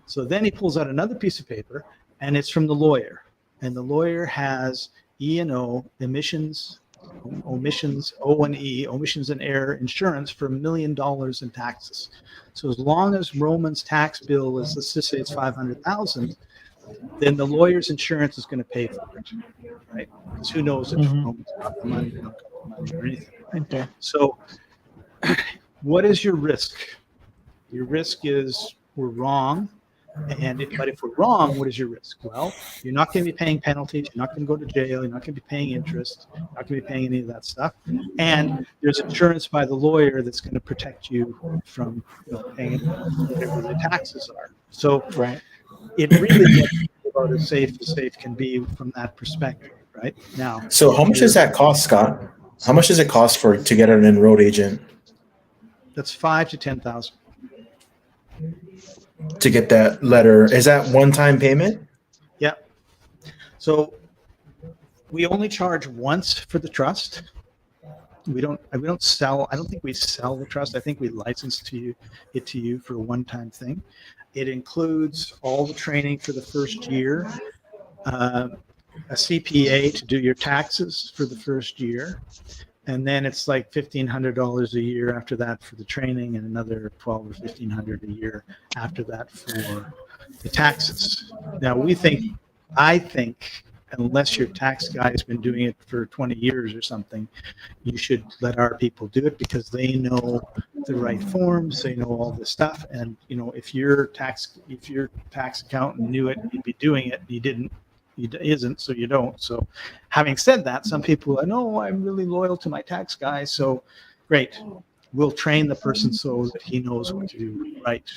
So then he pulls out another piece of paper, and it's from the lawyer. And the lawyer has E&O, omissions and error insurance for $1 million in taxes. So as long as Roman's tax bill is, let's just say it's $500,000, then the lawyer's insurance is going to pay for it, right? Because who knows if Roman's got the money, they don't got the money or anything. Okay. So what is your risk? Your risk is we're wrong. But if we're wrong, what is your risk? Well, you're not going to be paying penalties. You're not going to go to jail. You're not going to be paying interest. You're not going to be paying any of that stuff. And there's insurance by the lawyer that's going to protect you from paying whatever the taxes are. So Right. it really gets about as safe can be from that perspective, right? Now, So how much does that cost, Scott? How much does it cost to get an enrolled agent? That's $5,000 to $10,000. To get that letter? Is that one-time payment? Yeah. So we only charge once for the trust. We don't sell. I don't think we sell the trust. I think we license it to you for a one-time thing. It includes all the training for the first year. a CPA to do your taxes for the first year. And then it's like $1,500 a year after that for the training, and another $1,200 or $1,500 a year after that for the taxes. Now I think, unless your tax guy has been doing it for 20 years or something, you should let our people do it, because they know the right forms, they know all this stuff. And if your tax accountant knew it, he'd be doing it. He didn't. He isn't, so you don't. So, having said that, some people are, no, I'm really loyal to my tax guy. So, great, we'll train the person so that he knows what to do right.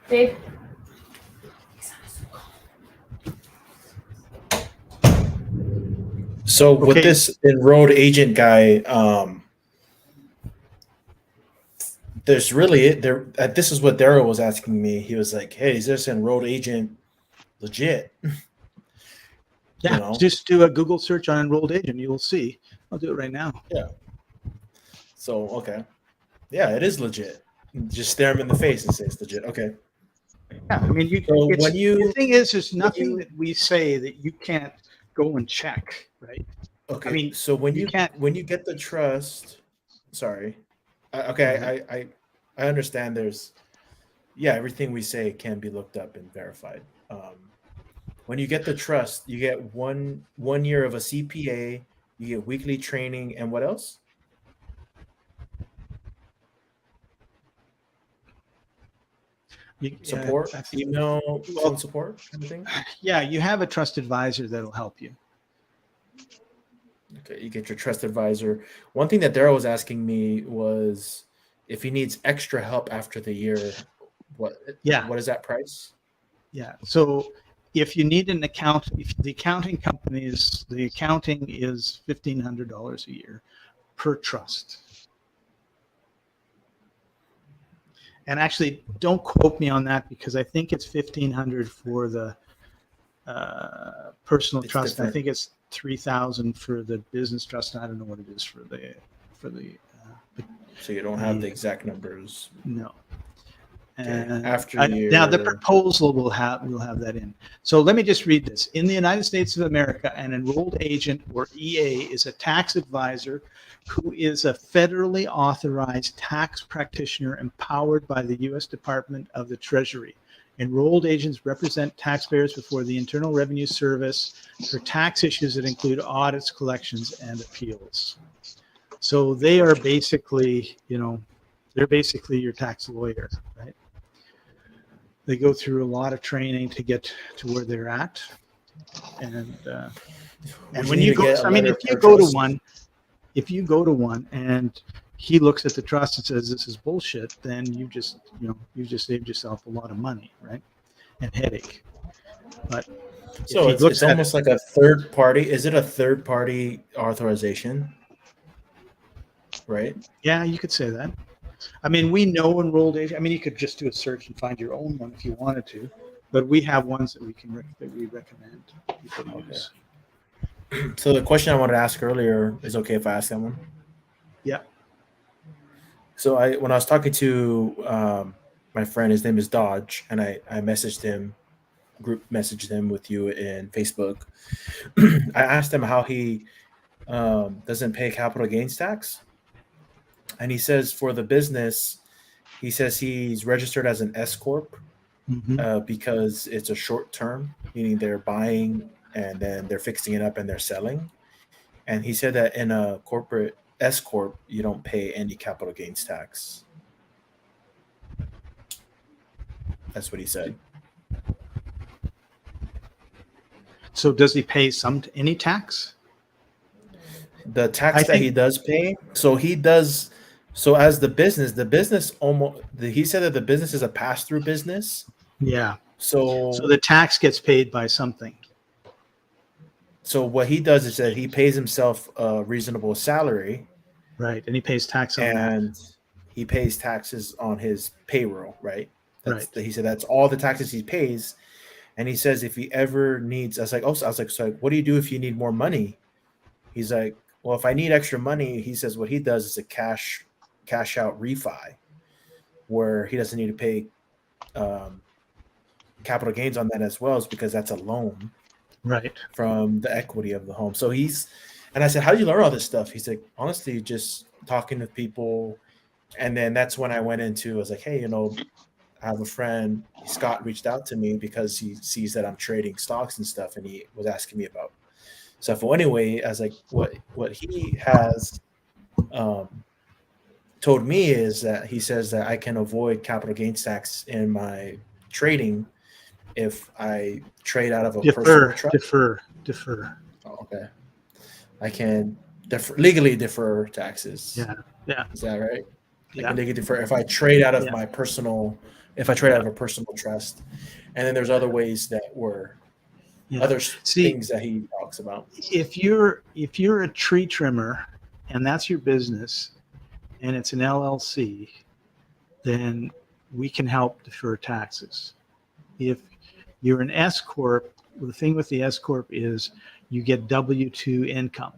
Dave. So with Okay. this enrolled agent guy, there's really there. This is what Daryl was asking me. He was like, "Hey, is this enrolled agent legit?" Yeah, just do a Google search on enrolled agent. You will see. I'll do it right now. Yeah. So okay, yeah, it is legit. Just stare him in the face and say it's legit. Okay. Yeah, I mean, So when you the thing is, there's nothing that we say that you can't go and check, right? okay, I mean, so when you you can't- when you get the trust, sorry, I understand. There's everything we say can be looked up and verified. When you get the trust, you get one year of a CPA, you get weekly training, and what else? Support, email, phone support, kind of thing. Yeah, you have a trust advisor that'll help you. Okay, you get your trust advisor. One thing that Daryl was asking me was if he needs extra help after the year, what is that price? Yeah. So if you need an account, if the accounting is $1,500 a year per trust. And actually, don't quote me on that, because I think it's $1,500 for the personal trust. Different. I think it's $3,000 for the business trust. I don't know what it is for the. So you don't have the exact numbers. No. Okay. And After now the proposal will have that in. So let me just read this. In the United States of America, an enrolled agent, or EA, is a tax advisor who is a federally authorized tax practitioner empowered by the U.S. Department of the Treasury. Enrolled agents represent taxpayers before the Internal Revenue Service for tax issues that include audits, collections, and appeals. So they are basically, they're basically your tax lawyer, right? They go through a lot of training to get to where they're at. And when you go, if you go to one and he looks at the trust and says this is bullshit, then you just saved yourself a lot of money, right? And headache. But so it's almost like a third party. Is it a third party authorization? Right? Yeah, you could say that. I mean, we know enrolled agent. I mean, you could just do a search and find your own one if you wanted to, but we have ones that we recommend people use. So the question I wanted to ask earlier is okay if I ask that one? Yeah. So when I was talking to my friend, his name is Dodge, and I messaged him, group messaged him with you in Facebook. I asked him how he doesn't pay capital gains tax. And he says for the business, he says he's registered as an S corp because it's a short term, meaning they're buying and then they're fixing it up and they're selling. And he said that in a corporate S corp, you don't pay any capital gains tax. That's what he said. So does he pay any tax? The tax that he does pay, so he does. So as the business almost, he said that the business is a pass-through business. Yeah. So the tax gets paid by something. So what he does is that he pays himself a reasonable salary. Right. And he pays tax on that. And he pays taxes on his payroll, right? He said that's all the taxes he pays. And he says if he ever needs, I was like, so what do you do if you need more money? He's like, well, if I need extra money, he says what he does is a cash out refi, where he doesn't need to pay capital gains on that as well is because that's a loan Right. from the equity of the home. So and I said, how did you learn all this stuff? He's like, honestly, just talking to people. And then that's when I went into, I was like, hey, I have a friend, Scott reached out to me because he sees that I'm trading stocks and stuff. And he was asking me about stuff. Well, anyway, I was like, what he has told me is that he says that I can avoid capital gains tax in my trading if I trade out of a personal trust. Defer. Oh, okay. I can legally defer taxes. Yeah. Is that right? I Yeah. can legally defer if I trade out of my personal, if I trade out of a personal trust. And then there's other ways that were other things that he talks about. If you're a tree trimmer and that's your business and it's an LLC, then we can help defer taxes. If you're an S corp, the thing with the S corp is you get W-2 income,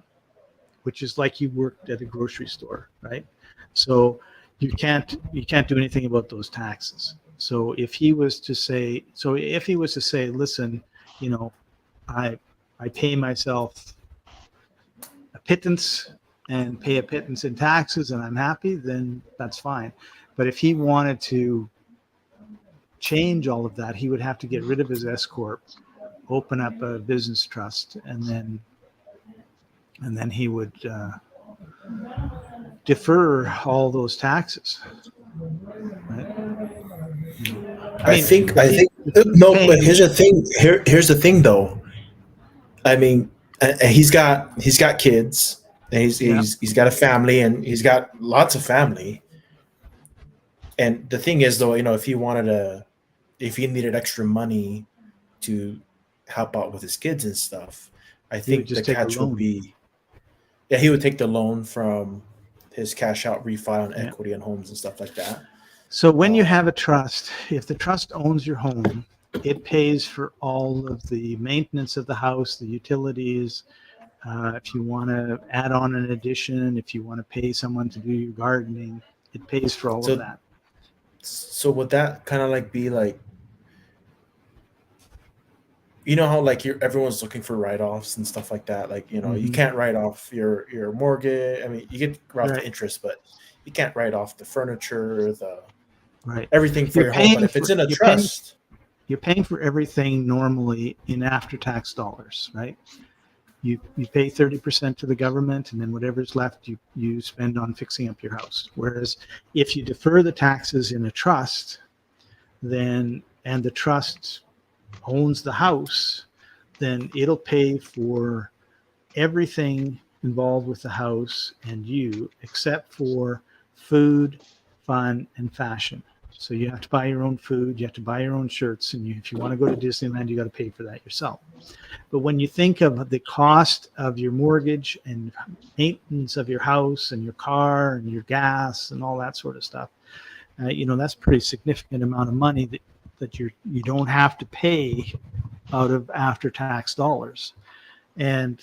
which is like you worked at a grocery store, right? So you can't do anything about those taxes. So if he was to say, listen, I pay myself a pittance and pay a pittance in taxes and I'm happy, then that's fine. But if he wanted to change all of that, he would have to get rid of his S corp, open up a business trust, and then he would defer all those taxes. Right? I think no, but here's the thing. Here's the thing, though. I mean, he's got kids, and he's got a family, and he's got lots of family. And the thing is, though, if he needed extra money to help out with his kids and stuff, I think the catch would be, he would take the loan from his cash out refi on equity and homes and stuff like that. So when you have a trust, if the trust owns your home, it pays for all of the maintenance of the house, the utilities. If you want to add on an addition, if you want to pay someone to do your gardening, it pays for all of that. So would that kind of like be like, how like everyone's looking for write-offs and stuff like that? Like, you can't write off your mortgage. I mean, you get write off the interest, but you can't write off the furniture, everything for your home. But if it's in a trust, you're paying for everything normally in after-tax dollars, right? You pay 30% to the government, and then whatever's left you spend on fixing up your house. Whereas if you defer the taxes in a trust, and the trust owns the house, then it'll pay for everything involved with the house and you, except for food, fun, and fashion. So you have to buy your own food, you have to buy your own shirts, and if you want to go to Disneyland, you got to pay for that yourself. But when you think of the cost of your mortgage and maintenance of your house and your car and your gas and all that sort of stuff, that's a pretty significant amount of money that you don't have to pay out of after-tax dollars. And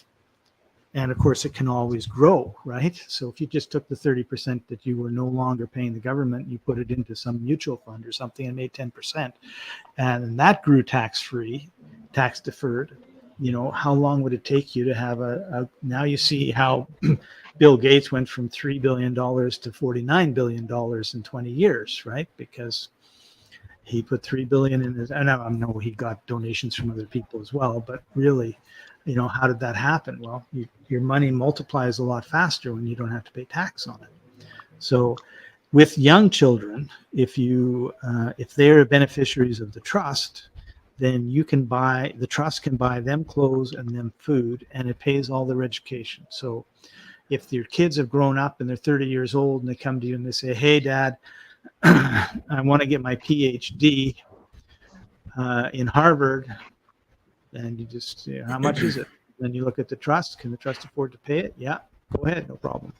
of course, it can always grow, right? So if you just took the 30% that you were no longer paying the government, you put it into some mutual fund or something and made 10%, and that grew tax-free, tax-deferred, how long would it take you to have now you see how Bill Gates went from $3 billion to $49 billion in 20 years, right? Because he put $3 billion in his, and I know he got donations from other people as well, but really, how did that happen? Well, your money multiplies a lot faster when you don't have to pay tax on it. So with young children, if they're beneficiaries of the trust, then the trust can buy them clothes and them food, and it pays all their education. So if your kids have grown up and they're 30 years old and they come to you and they say, hey, Dad, I want to get my PhD in Harvard, and you just, how much is it? Then you look at the trust. Can the trust afford to pay it? Yeah, go ahead, no problem.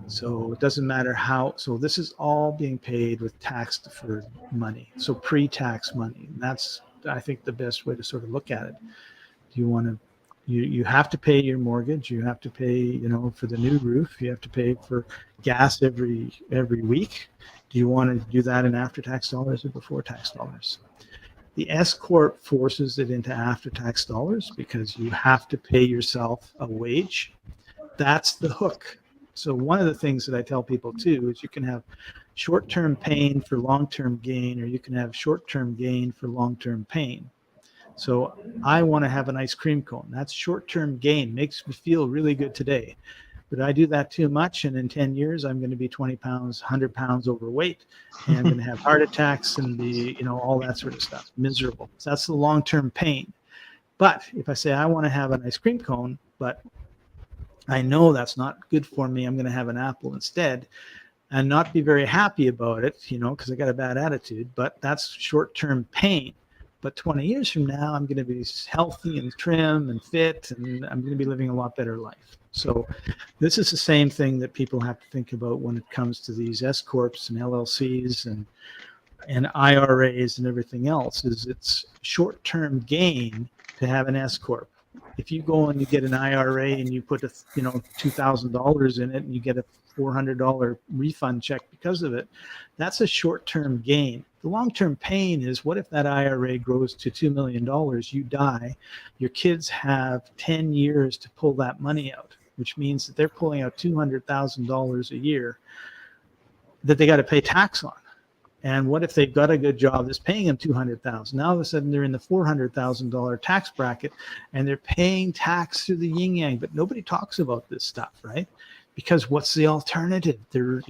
So it doesn't matter how. So this is all being paid with tax-deferred money, so pre-tax money. And that's, I think, the best way to sort of look at it. Do you want to? You have to pay your mortgage. You have to pay, for the new roof. You have to pay for gas every week. Do you want to do that in after-tax dollars or before tax dollars? The S Corp forces it into after-tax dollars because you have to pay yourself a wage. That's the hook. So one of the things that I tell people too is you can have short-term pain for long-term gain, or you can have short-term gain for long-term pain. So I want to have an ice cream cone. That's short-term gain, makes me feel really good today. But I do that too much, and in 10 years, I'm going to be 20 pounds, 100 pounds overweight, and I'm going to have heart attacks and be, all that sort of stuff, miserable. So that's the long-term pain. But if I say I want to have an ice cream cone, but I know that's not good for me, I'm going to have an apple instead, and not be very happy about it, because I got a bad attitude, but that's short-term pain. But 20 years from now, I'm going to be healthy and trim and fit, and I'm going to be living a lot better life. So this is the same thing that people have to think about when it comes to these S Corps and LLCs and IRAs and everything else, is it's short-term gain to have an S Corp. If you go and you get an IRA and you put $2,000 in it and you get a $400 refund check because of it, that's a short-term gain. The long-term pain is, what if that IRA grows to $2 million, you die, your kids have 10 years to pull that money out, which means that they're pulling out $200,000 a year that they got to pay tax on. And what if they've got a good job that's paying them $200,000? Now all of a sudden they're in the $400,000 tax bracket, and they're paying tax through the yin yang. But nobody talks about this stuff, right? Because what's the alternative? There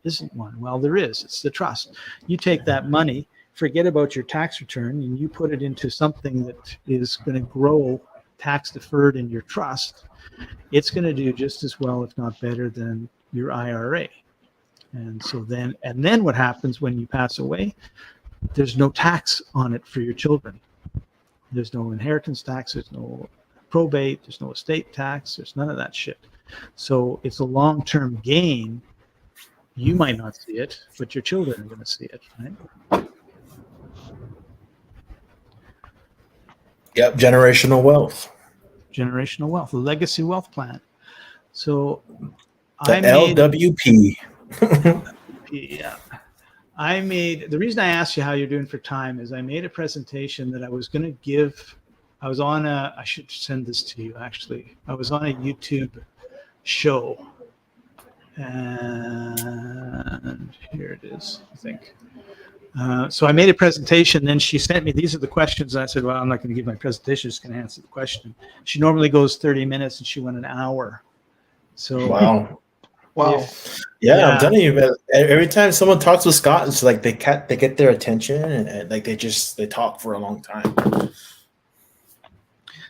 isn't one. Well, there is. It's the trust. You take that money, forget about your tax return, and you put it into something that is going to grow tax deferred in your trust. It's going to do just as well, if not better, than your IRA. And so then what happens when you pass away? There's no tax on it for your children. There's no inheritance tax. There's no probate. There's no estate tax. There's none of that shit. So it's a long-term gain. You might not see it, but your children are going to see it, right? Yep, generational wealth. Generational wealth, a legacy wealth plan. So The LWP. Yeah. The reason I asked you how you're doing for time is I made a presentation that I was going to give. I should send this to you actually. I was on a YouTube show, and here it is, I think. So I made a presentation, then she sent me, these are the questions, and I said, well, I'm not going to give my presentation, I'm just going to answer the question. She normally goes 30 minutes, and she went an hour. So Wow. Wow. Yeah, I'm telling you, man, every time someone talks with Scott, it's like they get their attention, and like they talk for a long time.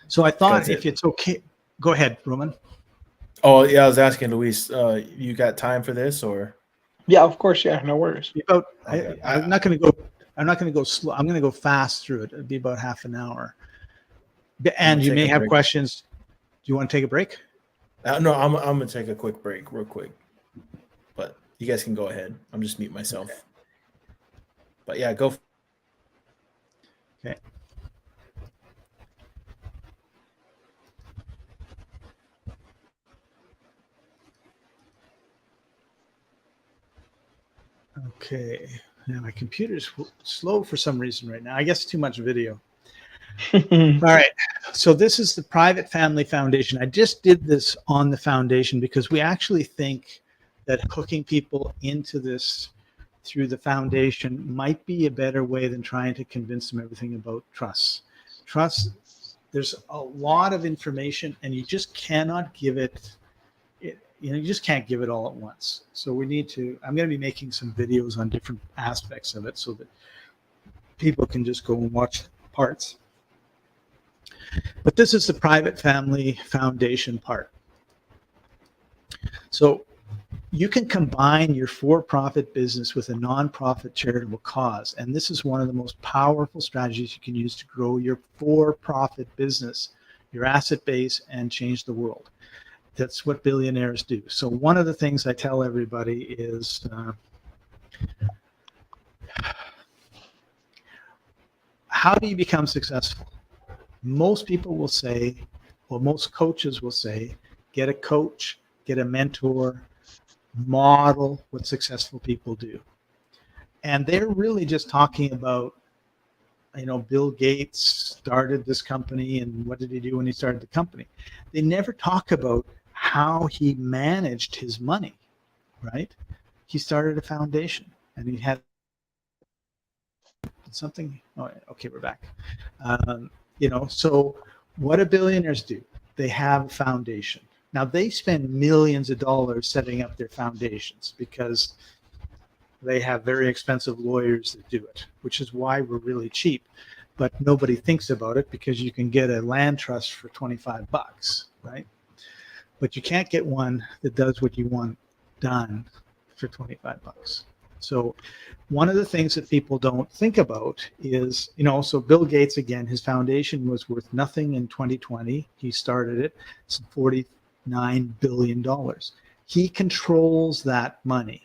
So I thought, if it's okay, go ahead, Roman. Oh yeah, I was asking Luis, you got time for this or? Yeah, of course. Yeah, no worries. I'm not going to go slow. I'm going to go fast through it. It'll be about half an hour. And you may have questions. Do you want to take a break? No, I'm going to take a quick break, real quick. But you guys can go ahead. I'm just mute myself. Okay. But yeah, go. Okay. Okay. Now my computer's slow for some reason right now. I guess too much video. All right. So this is the Private Family Foundation. I just did this on the foundation because we actually think that hooking people into this through the foundation might be a better way than trying to convince them everything about trusts. Trusts, there's a lot of information, and you just cannot give it. You just can't give it all at once. So I'm going to be making some videos on different aspects of it so that people can just go and watch parts. But this is the Private Family Foundation part. So you can combine your for-profit business with a nonprofit charitable cause. And this is one of the most powerful strategies you can use to grow your for-profit business, your asset base, and change the world. That's what billionaires do. So one of the things I tell everybody is how do you become successful? Most people will say, well, most coaches will say, get a coach, get a mentor, model what successful people do. And they're really just talking about Bill Gates started this company, and what did he do when he started the company? They never talk about how he managed his money, right? He started a foundation, and he had something. Oh, okay, we're back. So what do billionaires do? They have a foundation. Now they spend millions of dollars setting up their foundations because they have very expensive lawyers that do it, which is why we're really cheap. But nobody thinks about it because you can get a land trust for $25, right? But you can't get one that does what you want done for $25. So one of the things that people don't think about is, so Bill Gates, again, his foundation was worth nothing in 2020. He started it. It's $49 billion. He controls that money.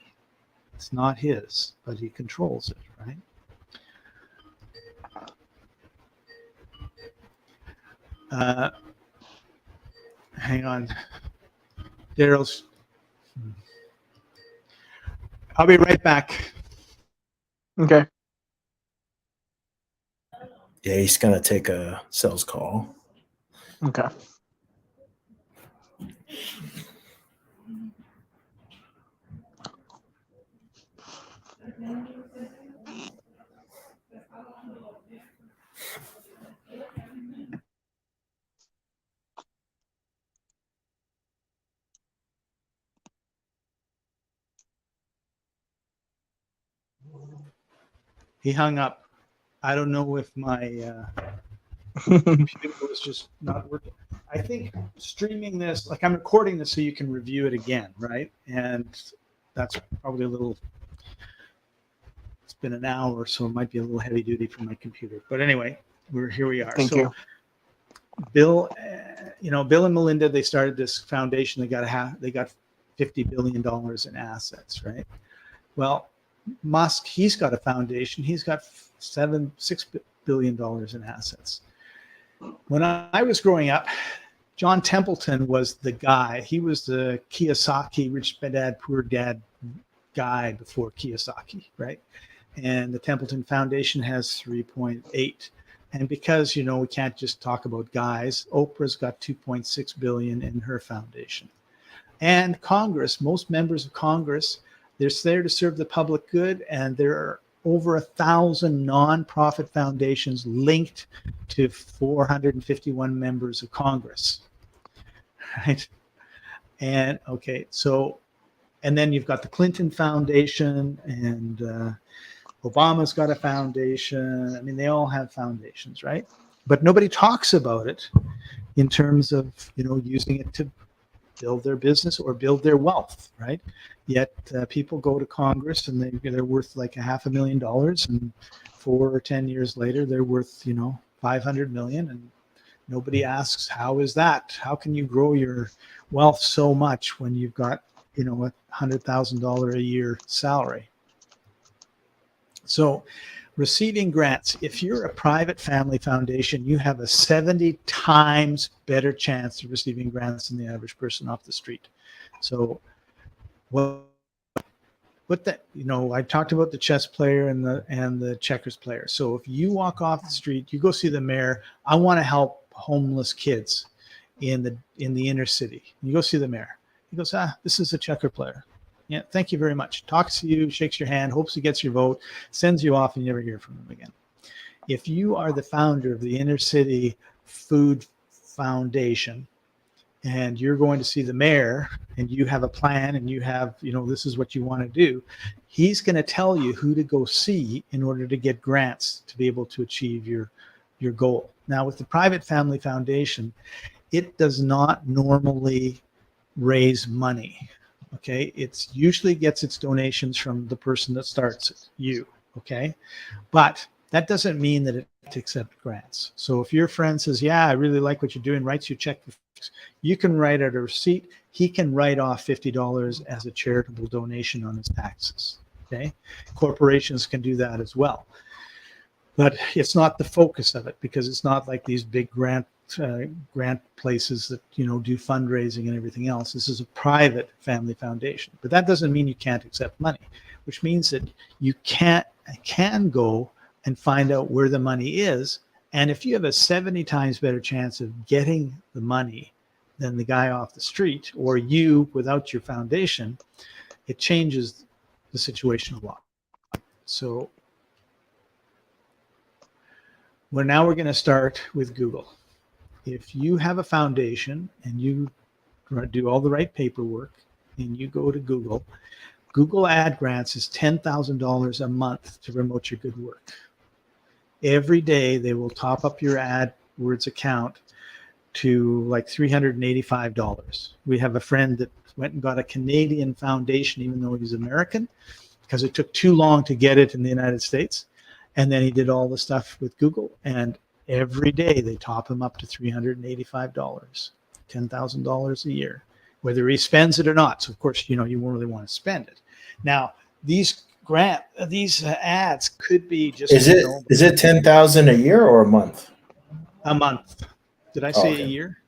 It's not his, but he controls it, right? Hang on. Daryl's. I'll be right back. Okay. Yeah, he's gonna take a sales call. Okay. He hung up. I don't know if my computer was just not working. I think streaming this, like I'm recording this so you can review it again, right? And that's probably it's been an hour, so it might be a little heavy duty for my computer. But anyway, here we are. Thank you. Bill, Bill and Melinda, they started this foundation. They got $50 billion in assets, right? Well, Musk, he's got a foundation. He's got $6 billion in assets. When I was growing up, John Templeton was the guy. He was the Kiyosaki, rich dad, poor dad guy before Kiyosaki, right? And the Templeton Foundation has 3.8. And because, we can't just talk about guys, Oprah's got 2.6 billion in her foundation. And Congress, most members of Congress, they're there to serve the public good, and there are over 1,000 nonprofit foundations linked to 451 members of Congress, right? And and then you've got the Clinton Foundation, and Obama's got a foundation. I mean, they all have foundations, right? But nobody talks about it in terms of, using it to build their business or build their wealth, right? Yet people go to Congress and they're worth like $500,000, and 4 or 10 years later they're worth 500 million, and nobody asks, how is that? How can you grow your wealth so much when you've got a $100,000 a year salary? So receiving grants, if you're a private family foundation, you have a 70 times better chance of receiving grants than the average person off the street. So I talked about the chess player and the checkers player. So if you walk off the street, you go see the mayor, I want to help homeless kids in the inner city. You go see the mayor. He goes, this is a checker player. Yeah, thank you very much. Talks to you, shakes your hand, hopes he gets your vote, sends you off, and you never hear from him again. If you are the founder of the Inner City Food Foundation, and you're going to see the mayor, and you have a plan, and you have, this is what you want to do, he's going to tell you who to go see in order to get grants to be able to achieve your goal. Now, with the private family foundation, it does not normally raise money. Okay, it usually gets its donations from the person that starts it, you. Okay, but that doesn't mean that it accepts grants. So if your friend says, "Yeah, I really like what you're doing," writes you a check, you can write out a receipt. He can write off $50 as a charitable donation on his taxes. Okay, corporations can do that as well, but it's not the focus of it, because it's not like these big grant places that do fundraising and everything else. This is a private family foundation, but that doesn't mean you can't accept money, which means that you can go and find out where the money is. And if you have a 70 times better chance of getting the money than the guy off the street, or you without your foundation, it changes the situation a lot. So we're going to start with Google. If you have a foundation and you do all the right paperwork and you go to Google, Google Ad Grants is $10,000 a month to promote your good work. Every day they will top up your AdWords account to like $385. We have a friend that went and got a Canadian foundation, even though he's American, because it took too long to get it in the United States. And then he did all the stuff with Google, and every day they top him up to $385, $10,000 a year, whether he spends it or not. So of course, you won't really want to spend it. Now, these ads could be just Is it 10,000 a year or a month? a month. Did I say okay. a year?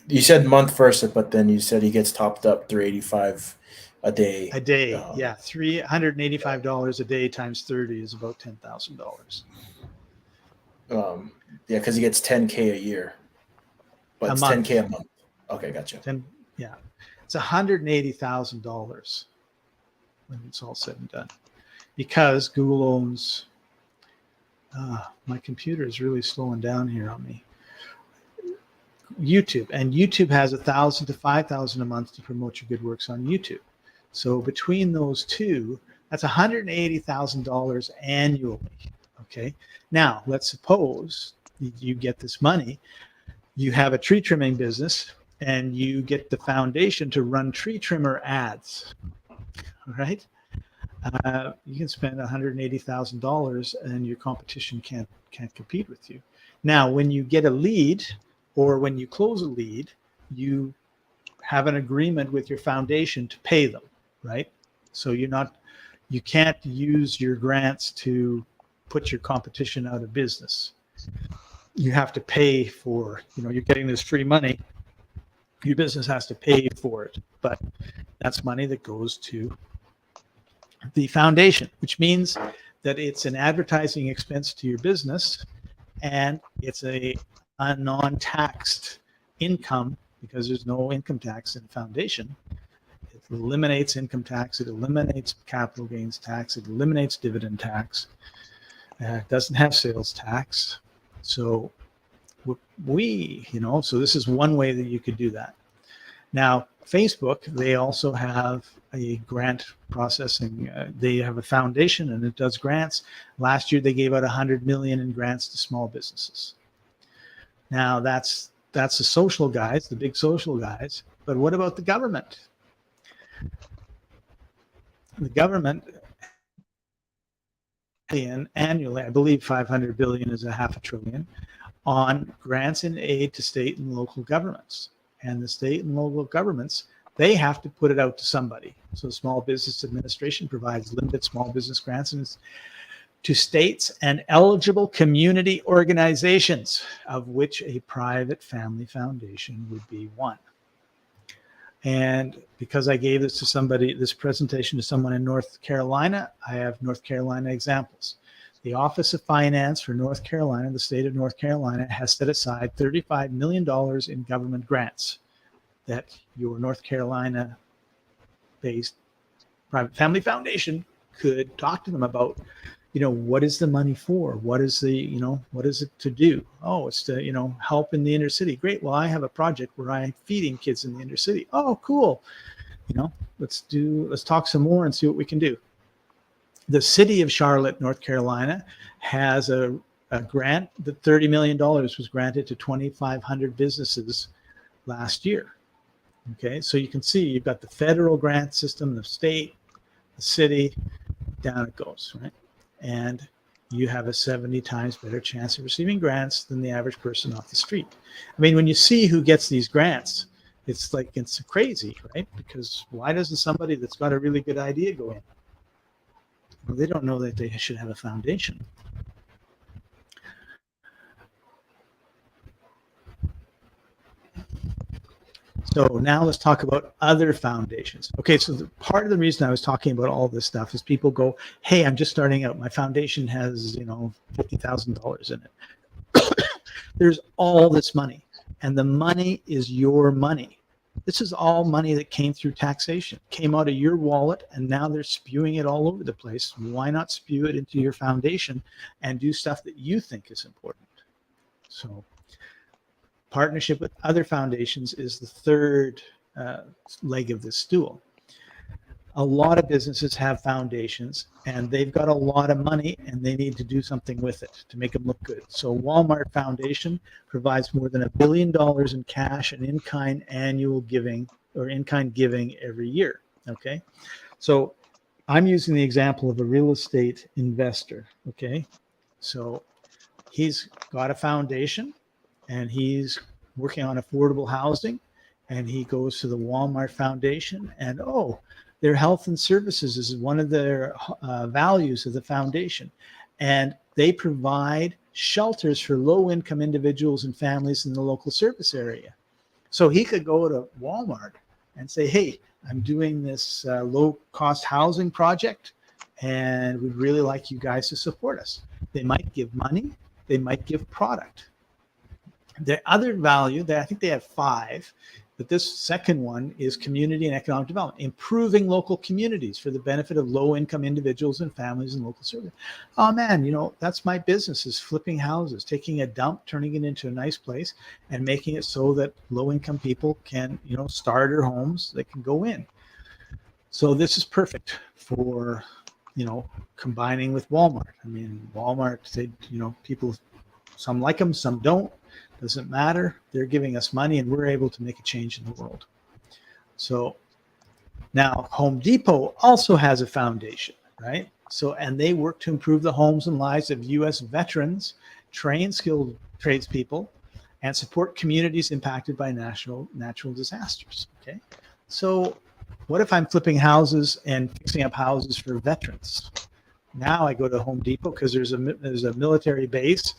You said month first, but then you said he gets topped up 385 a day. A day, yeah, $385 a day times 30 is about $10,000. Yeah, because he gets 10K a year, but it's 10K a month. Okay, gotcha. Yeah, it's $180,000 when it's all said and done, because Google owns. My computer is really slowing down here on me. YouTube, and YouTube has 1,000 to 5,000 a month to promote your good works on YouTube. So between those two, that's $180,000 annually. Okay. Now let's suppose you get this money, you have a tree trimming business, and you get the foundation to run tree trimmer ads. All right. You can spend $180,000 and your competition can't compete with you. Now, when you get a lead or when you close a lead, you have an agreement with your foundation to pay them, right? So you can't use your grants to put your competition out of business. You have to pay for, you're getting this free money. Your business has to pay for it, but that's money that goes to the foundation, which means that it's an advertising expense to your business, and it's a non-taxed income because there's no income tax in the foundation. It eliminates income tax, it eliminates capital gains tax, it eliminates dividend tax. It doesn't have sales tax. So so this is one way that you could do that. Now, Facebook, they also have a grant processing. They have a foundation and it does grants. Last year, they gave out 100 million in grants to small businesses. Now, that's the social guys, the big social guys. But what about the government? The government annually, I believe 500 billion is a half a trillion, on grants and aid to state and local governments. And the state and local governments, they have to put it out to somebody. So Small Business Administration provides limited small business grants to states and eligible community organizations, of which a private family foundation would be one. And because I gave this presentation to someone in North Carolina, I have North Carolina examples. The Office of Finance for North Carolina, the state of North Carolina, has set aside $35 million in government grants that your North Carolina-based private family foundation could talk to them about. What is the money for? What is it to do? Oh, it's to, help in the inner city. Great. Well, I have a project where I'm feeding kids in the inner city. Oh, cool. Let's talk some more and see what we can do. The city of Charlotte, North Carolina, has a grant that $30 million was granted to 2,500 businesses last year. Okay, so you can see you've got the federal grant system, the state, the city, down it goes, right? And you have a 70 times better chance of receiving grants than the average person off the street. I mean, when you see who gets these grants, it's crazy, right? Because why doesn't somebody that's got a really good idea go in? Well, they don't know that they should have a foundation. So now let's talk about other foundations. Okay, so part of the reason I was talking about all this stuff is people go, hey, I'm just starting out. My foundation has, $50,000 in it. There's all this money, and the money is your money. This is all money that came through taxation, came out of your wallet, and now they're spewing it all over the place. Why not spew it into your foundation and do stuff that you think is important? So partnership with other foundations is the third leg of this stool. A lot of businesses have foundations and they've got a lot of money and they need to do something with it to make them look good. So Walmart Foundation provides more than $1 billion in cash and in-kind annual giving or in-kind giving every year. Okay. So I'm using the example of a real estate investor. Okay. So he's got a foundation and he's working on affordable housing, and he goes to the Walmart Foundation, and their health and services is one of their values of the foundation, and they provide shelters for low-income individuals and families in the local service area. So he could go to Walmart and say, hey, I'm doing this low-cost housing project, and we'd really like you guys to support us. They might give money, they might give product. The other value, I think they have 5, but this second one is community and economic development, improving local communities for the benefit of low-income individuals and families in local service. Oh man, that's my business, is flipping houses, taking a dump, turning it into a nice place, and making it so that low-income people can, starter homes, they can go in. So this is perfect for, combining with Walmart. I mean, Walmart, they, people, some like them, some don't. Doesn't matter. They're giving us money and we're able to make a change in the world. So now Home Depot also has a foundation, right? So, and they work to improve the homes and lives of U.S. veterans, train skilled tradespeople, and support communities impacted by natural disasters. Okay. So what if I'm flipping houses and fixing up houses for veterans? Now I go to Home Depot because there's a military base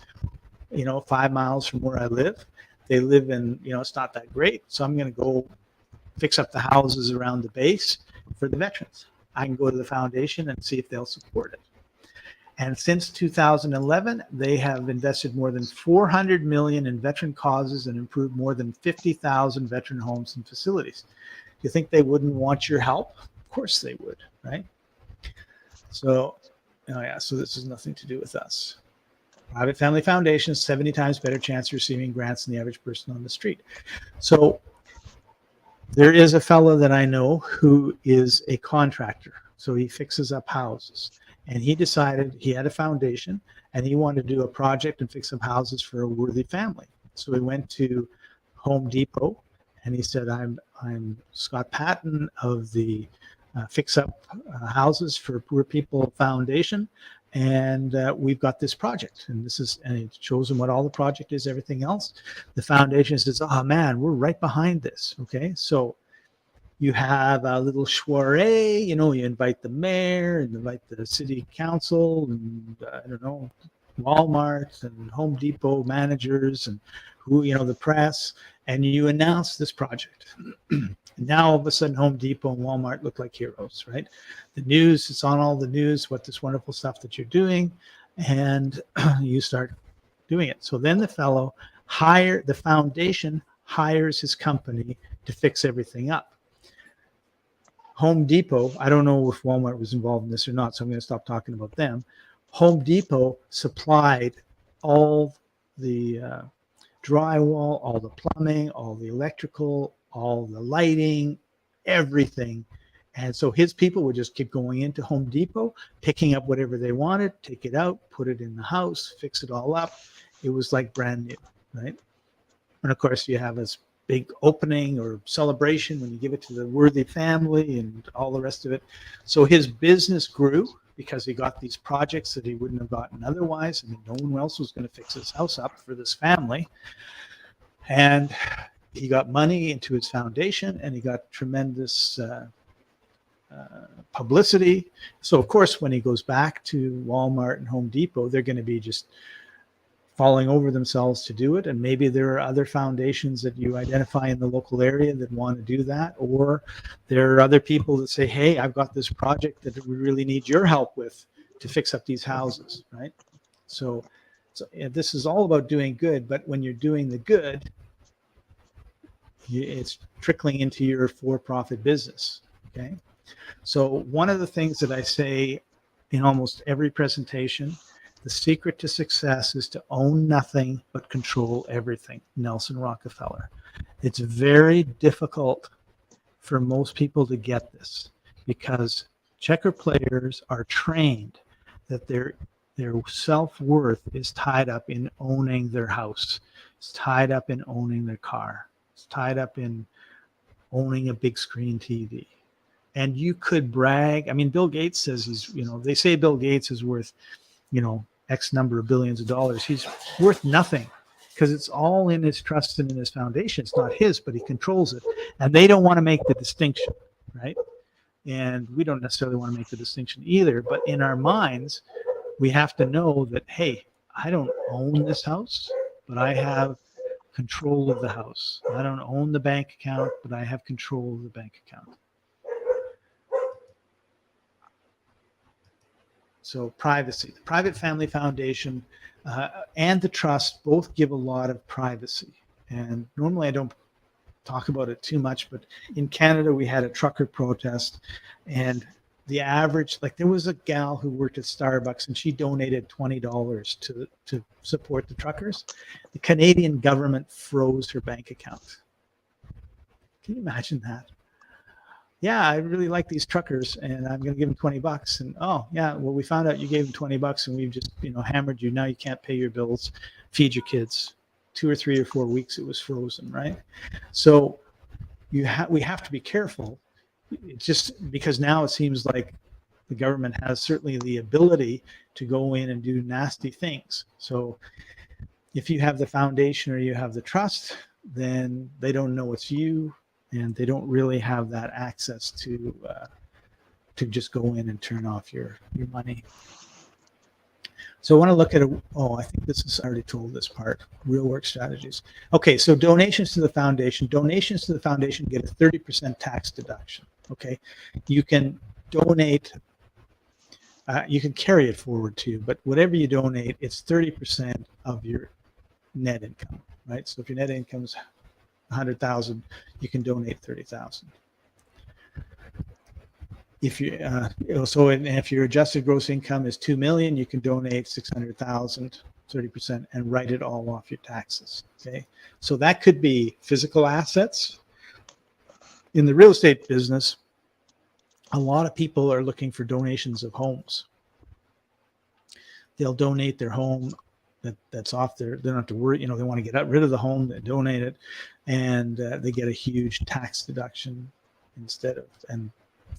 5 miles from where I live. They live in, it's not that great. So I'm going to go fix up the houses around the base for the veterans. I can go to the foundation and see if they'll support it. And since 2011, they have invested more than $400 million in veteran causes and improved more than 50,000 veteran homes and facilities. Do you think they wouldn't want your help? Of course they would, right? So, so this has nothing to do with us. Private family foundations, 70 times better chance of receiving grants than the average person on the street. So there is a fellow that I know who is a contractor. So he fixes up houses. And he decided he had a foundation and he wanted to do a project and fix up houses for a worthy family. So he went to Home Depot and he said, I'm Scott Patton of the Fix Up Houses for Poor People Foundation. And we've got this project, and it shows them what all the project is, everything else. The foundation says, oh man, we're right behind this. Okay. So you have a little soiree, you invite the mayor and invite the city council and Walmart and Home Depot managers and the press, and you announce this project. Now all of a sudden Home Depot and Walmart look like heroes, right? The news, it's on all the news, what this wonderful stuff that you're doing, and you start doing it. So then the foundation hires his company to fix everything up. Home Depot, I don't know if Walmart was involved in this or not, so I'm going to stop talking about them. Home Depot supplied all the drywall, all the plumbing, all the electrical, all the lighting, everything. And so his people would just keep going into Home Depot, picking up whatever they wanted, take it out, put it in the house, fix it all up. It was like brand new, right? And of course you have this big opening or celebration when you give it to the worthy family and all the rest of it. So his business grew because he got these projects that he wouldn't have gotten otherwise. I mean, no one else was going to fix his house up for this family. And he got money into his foundation and he got tremendous publicity. So of course, when he goes back to Walmart and Home Depot, they're going to be just falling over themselves to do it. And maybe there are other foundations that you identify in the local area that want to do that. Or there are other people that say, hey, I've got this project that we really need your help with to fix up these houses, right? So this is all about doing good. But when you're doing the good, it's trickling into your for-profit business, okay? So one of the things that I say in almost every presentation, the secret to success is to own nothing but control everything. Nelson Rockefeller. It's very difficult for most people to get this because checker players are trained that their self-worth is tied up in owning their house. It's tied up in owning their car. It's tied up in owning a big screen TV. And you could brag. I mean, Bill Gates says they say Bill Gates is worth, X number of billions of dollars. He's worth nothing because it's all in his trust and in his foundation. It's not his, but he controls it. And they don't want to make the distinction, right? And we don't necessarily want to make the distinction either. But in our minds, we have to know that, hey, I don't own this house, but I have control of the house. I don't own the bank account, but I have control of the bank account. So privacy, the private family foundation and the trust both give a lot of privacy. And normally I don't talk about it too much, but in Canada, we had a trucker protest and the average, there was a gal who worked at Starbucks and she donated $20 to support the truckers. The Canadian government froze her bank account. Can you imagine that? Yeah, I really like these truckers and I'm going to give them $20. And oh yeah, well, we found out you gave them $20 and we've just, hammered you. Now you can't pay your bills, feed your kids. 2 or 3 or 4 weeks, it was frozen, right? So we have to be careful. It's just because now it seems like the government has certainly the ability to go in and do nasty things. So if you have the foundation or you have the trust, then they don't know it's you. And they don't really have that access to just go in and turn off your money. So I want to look at I think this is, I already told this part, real work strategies. Okay, so donations to the foundation. Donations to the foundation get a 30% tax deduction, okay? You can donate, you can carry it forward too, but whatever you donate, it's 30% of your net income, right? So if your net income is 100,000, you can donate 30,000. If you if your adjusted gross income is 2 million, you can donate 600,000, 30%, and write it all off your taxes. Okay, so that could be physical assets. In the real estate business, a lot of people are looking for donations of homes. They'll donate their home that's off there. They don't have to worry. They want to get rid of the home. They donate it, and they get a huge tax deduction instead of and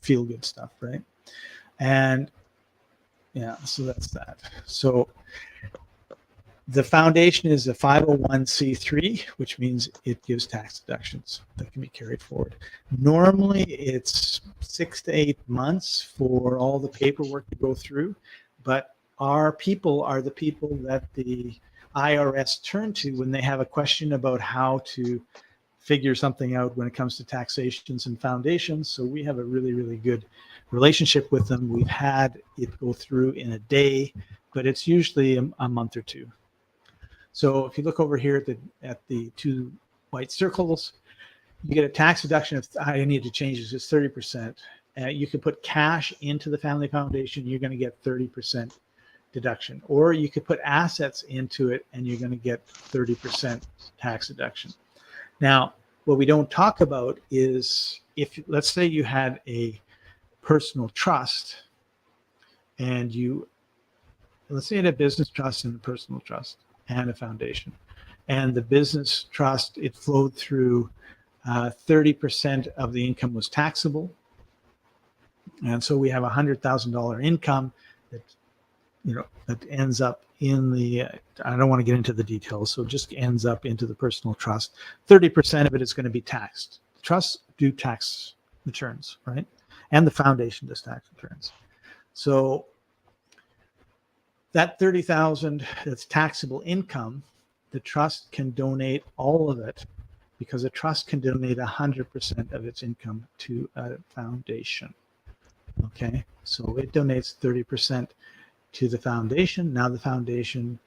feel good stuff, right? And yeah, so that's that. So the foundation is a 501c3, which means it gives tax deductions that can be carried forward. Normally, it's 6 to 8 months for all the paperwork to go through, but our people are the people that the IRS turn to when they have a question about how to figure something out when it comes to taxations and foundations. So we have a really, really good relationship with them. We've had it go through in a day, but it's usually a month or two. So if you look over here at the 2 white circles, you get a tax deduction of, I need to change this, it's 30%. You can put cash into the family foundation, you're going to get 30% deduction. Or you could put assets into it and you're going to get 30% tax deduction. Now, what we don't talk about is if, let's say you had a personal trust and let's say you had a business trust and a personal trust and a foundation. And the business trust, it flowed through 30% of the income was taxable. And so we have $100,000 income that, that ends up in the, I don't want to get into the details, so it just ends up into the personal trust. 30% of it is going to be taxed. The trusts do tax returns, right? And the foundation does tax returns. So That 30,000, that's taxable income, the trust can donate all of it, because a trust can donate 100% of its income to a foundation. Okay, so it donates 30% to the foundation. Now the foundation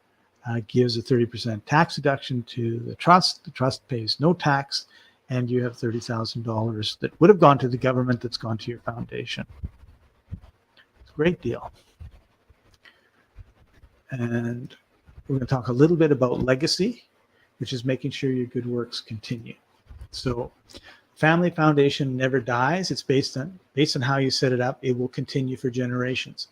gives a 30% tax deduction to the trust. The trust pays no tax, and you have $30,000 that would have gone to the government that's gone to your foundation. It's a great deal. And we're going to talk a little bit about legacy, which is making sure your good works continue. So family foundation never dies. It's based on how you set it up. It will continue for generations.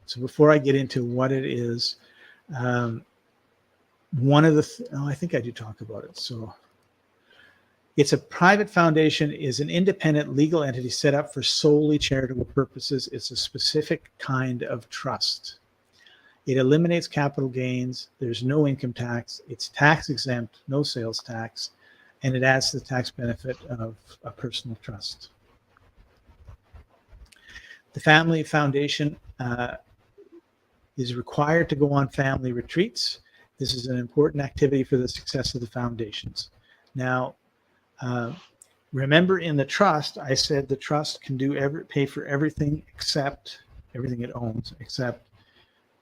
So before I get into what it is, one of the I think I do talk about it. So it's a private foundation, is an independent legal entity set up for solely charitable purposes. It's a specific kind of trust. It eliminates capital gains. There's no income tax. It's tax exempt, no sales tax, and it adds to the tax benefit of a personal trust. The family foundation is required to go on family retreats. This is an important activity for the success of the foundations. Now, remember in the trust, I said the trust can pay for everything except everything it owns, except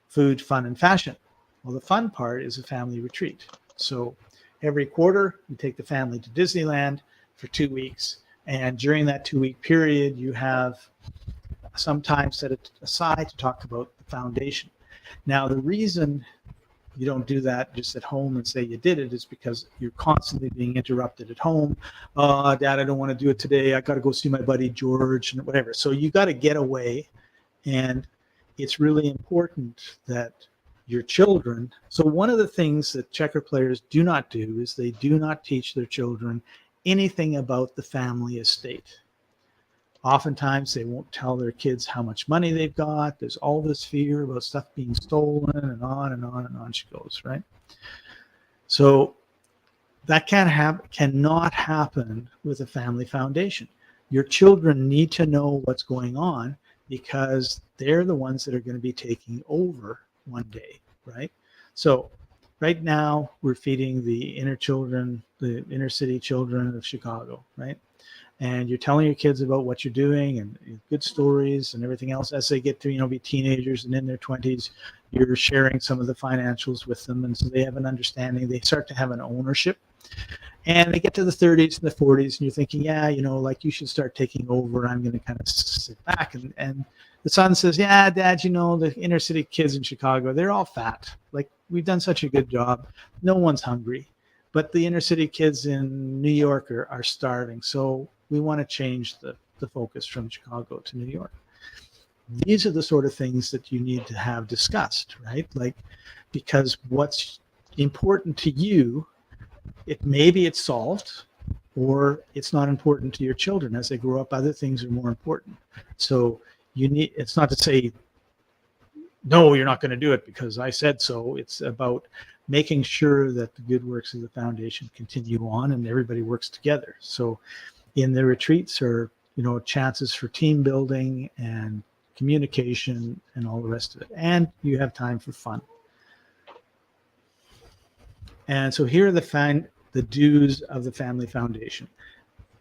food, fun, and fashion. Well, the fun part is a family retreat. So every quarter, you take the family to Disneyland for 2 weeks. And during that 2-week period, you have some time set aside to talk about the foundation. Now, the reason you don't do that just at home and say you did it is because you're constantly being interrupted at home. Dad, I don't want to do it today. I got to go see my buddy George and whatever. So you got to get away. And it's really important that your children. So one of the things that checker players do not do is they do not teach their children anything about the family estate. Oftentimes they won't tell their kids how much money they've got. There's all this fear about stuff being stolen, and on and on and on she goes, right? So that cannot happen with a family foundation. Your children need to know what's going on, because they're the ones that are going to be taking over one day, right? So right now we're feeding the inner city children of Chicago, right? And you're telling your kids about what you're doing and good stories and everything else. As they get to, be teenagers and in their 20s, you're sharing some of the financials with them. And so they have an understanding. They start to have an ownership. And they get to the 30s and the 40s, and you're thinking, like you should start taking over. I'm going to kind of sit back. And the son says, yeah, Dad, the inner city kids in Chicago, they're all fat. Like, we've done such a good job. No one's hungry. But the inner city kids in New York are starving. So we want to change the focus from Chicago to New York. These are the sort of things that you need to have discussed, right? Like, because what's important to you, maybe it's solved, or it's not important to your children. As they grow up, other things are more important. So it's not to say, no, you're not going to do it because I said so. It's about making sure that the good works of the foundation continue on and everybody works together. So in the retreats are, chances for team building and communication and all the rest of it. And you have time for fun. And so here are the dues of the family foundation.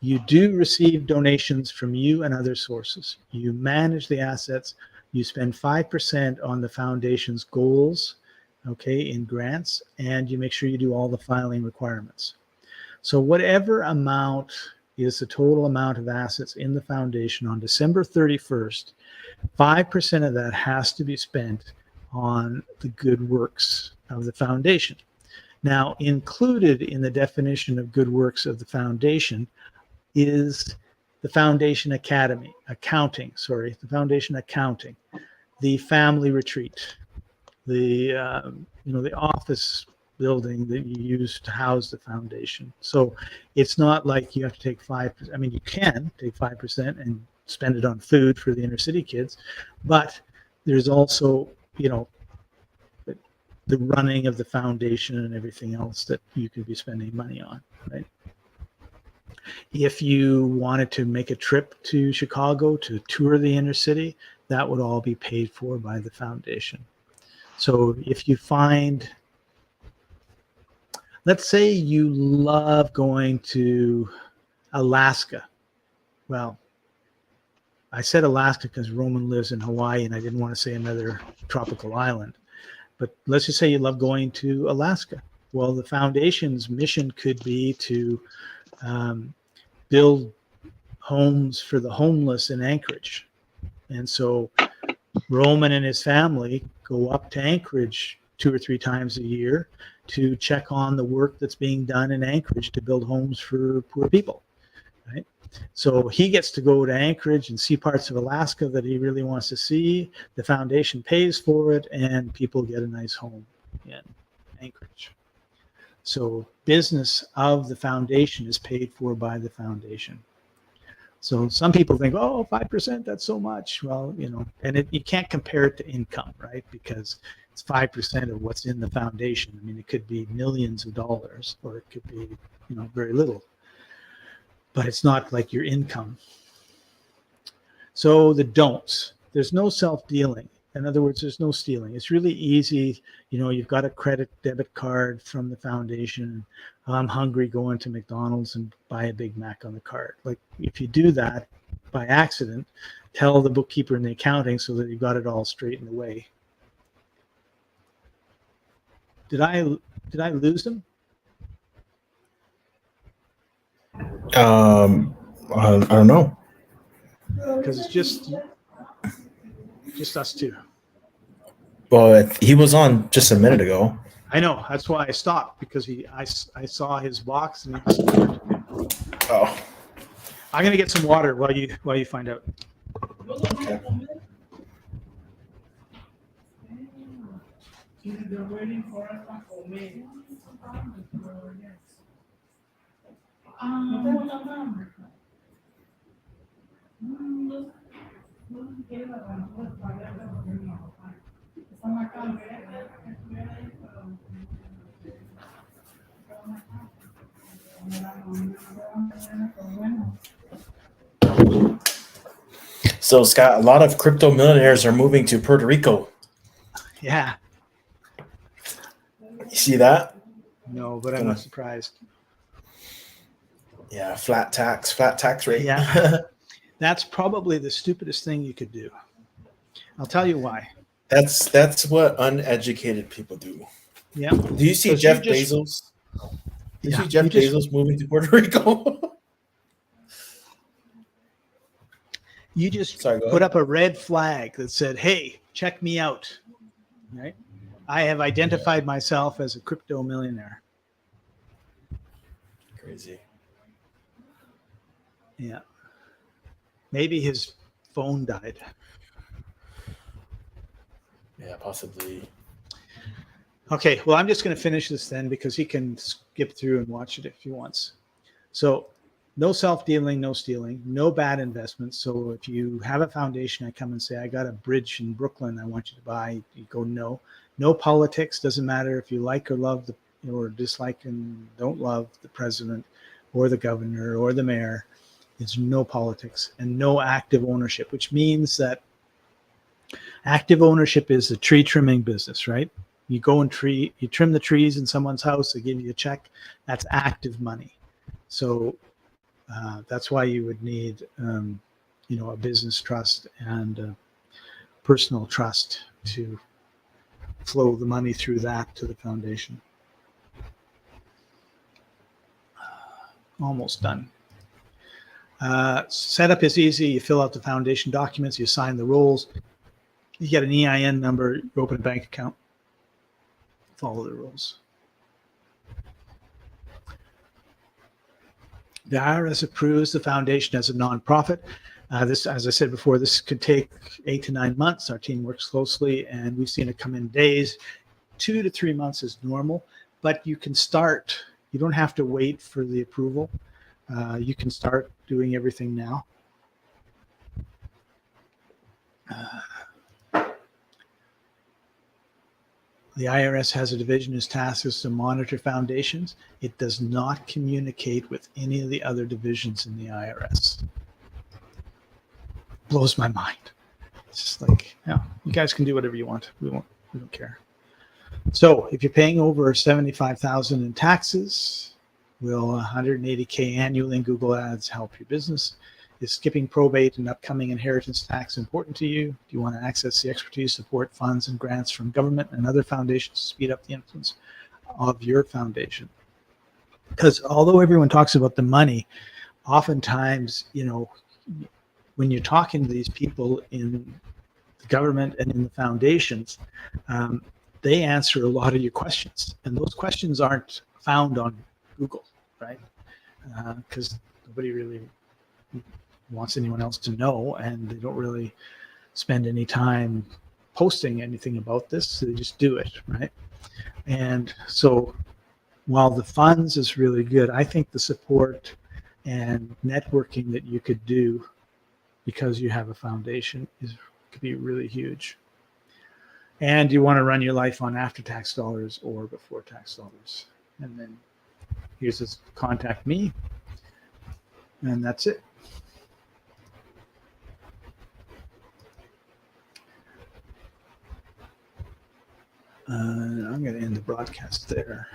You do receive donations from you and other sources. You manage the assets. You spend 5% on the foundation's goals, in grants, and you make sure you do all the filing requirements. So whatever amount is the total amount of assets in the foundation on December 31st, 5% of that has to be spent on the good works of the foundation. Now, included in the definition of good works of the foundation is the foundation accounting, the family retreat, the office building that you use to house the foundation. So it's not like you have to take 5%. I mean, you can take 5% and spend it on food for the inner city kids, but there's also, the running of the foundation and everything else that you could be spending money on, right? If you wanted to make a trip to Chicago to tour the inner city, that would all be paid for by the foundation. So if you find, let's say you love going to Alaska. Well, I said Alaska because Roman lives in Hawaii and I didn't want to say another tropical island. But let's just say you love going to Alaska. Well, the foundation's mission could be to build homes for the homeless in Anchorage. And so Roman and his family go up to Anchorage 2 or 3 times a year to check on the work that's being done in Anchorage to build homes for poor people, right? So he gets to go to Anchorage and see parts of Alaska that he really wants to see. The foundation pays for it, and people get a nice home in Anchorage. So business of the foundation is paid for by the foundation. So some people think, oh, 5%, that's so much. Well, you know, and you can't compare it to income, right? Because it's 5% of what's in the foundation. I mean, it could be millions of dollars, or it could be, you know, very little. But it's not like your income. So the don'ts. There's no self-dealing. In other words, there's no stealing. It's really easy. You know, you've got a credit debit card from the foundation. I'm hungry, going to McDonald's and buy a Big Mac on the card. Like, if you do that by accident, tell the bookkeeper and the accounting so that you got it all straightened away. Did I lose them? I don't know. Because it's just us two. Well, he was on just a minute ago. I know. That's why I stopped, because I saw his box and he disappeared. Oh, I'm gonna get some water while you find out. okay. So, Scott, a lot of crypto millionaires are moving to Puerto Rico. Yeah. You see that? No, but I'm not surprised. Yeah, flat tax rate. Yeah. That's probably the stupidest thing you could do. I'll tell you why. That's what uneducated people do. Yeah. Do you see Jeff Bezos? Do you see Jeff Bezos moving to Puerto Rico? You just Sorry, go put ahead. up a red flag that said, hey, check me out. Right? I have identified myself as a crypto millionaire. Crazy. Yeah. Maybe his phone died. Yeah, possibly. Okay, well, I'm just going to finish this then, because he can skip through and watch it if he wants. So, no self-dealing, no stealing, no bad investments. So if you have a foundation, I come and say, I got a bridge in Brooklyn I want you to buy. You go, no. No politics. Doesn't matter if you like or love or dislike and don't love the president or the governor or the mayor. It's no politics and no active ownership, which means that active ownership is a tree trimming business, right? You go and you trim the trees in someone's house, they give you a check. That's active money. So that's why you would need, a business trust and a personal trust to flow the money through that to the foundation. Almost done. Setup is easy. You fill out the foundation documents, you sign the rules, you get an EIN number, you open a bank account, follow the rules. The IRS approves the foundation as a nonprofit. This, as I said before, this could take 8 to 9 months. Our team works closely, and we've seen it come in days. 2 to 3 months is normal, but you can start. You don't have to wait for the approval. You can start doing everything now. The IRS has a division whose task is to monitor foundations. It does not communicate with any of the other divisions in the IRS. Blows my mind. It's like, yeah, you guys can do whatever you want. We don't care. So if you're paying over 75,000 in taxes, will 180K annually in Google Ads help your business? Is skipping probate and upcoming inheritance tax important to you? Do you want to access the expertise, support, funds, and grants from government and other foundations to speed up the influence of your foundation? Because although everyone talks about the money, oftentimes, when you're talking to these people in the government and in the foundations, they answer a lot of your questions, and those questions aren't found on Google, right? Because nobody really wants anyone else to know, and they don't really spend any time posting anything about this. So they just do it, right? And so while the funds is really good, I think the support and networking that you could do because you have a foundation could be really huge. And you want to run your life on after tax dollars or before tax dollars. And then here's this contact me, and that's it. I'm going to end the broadcast there.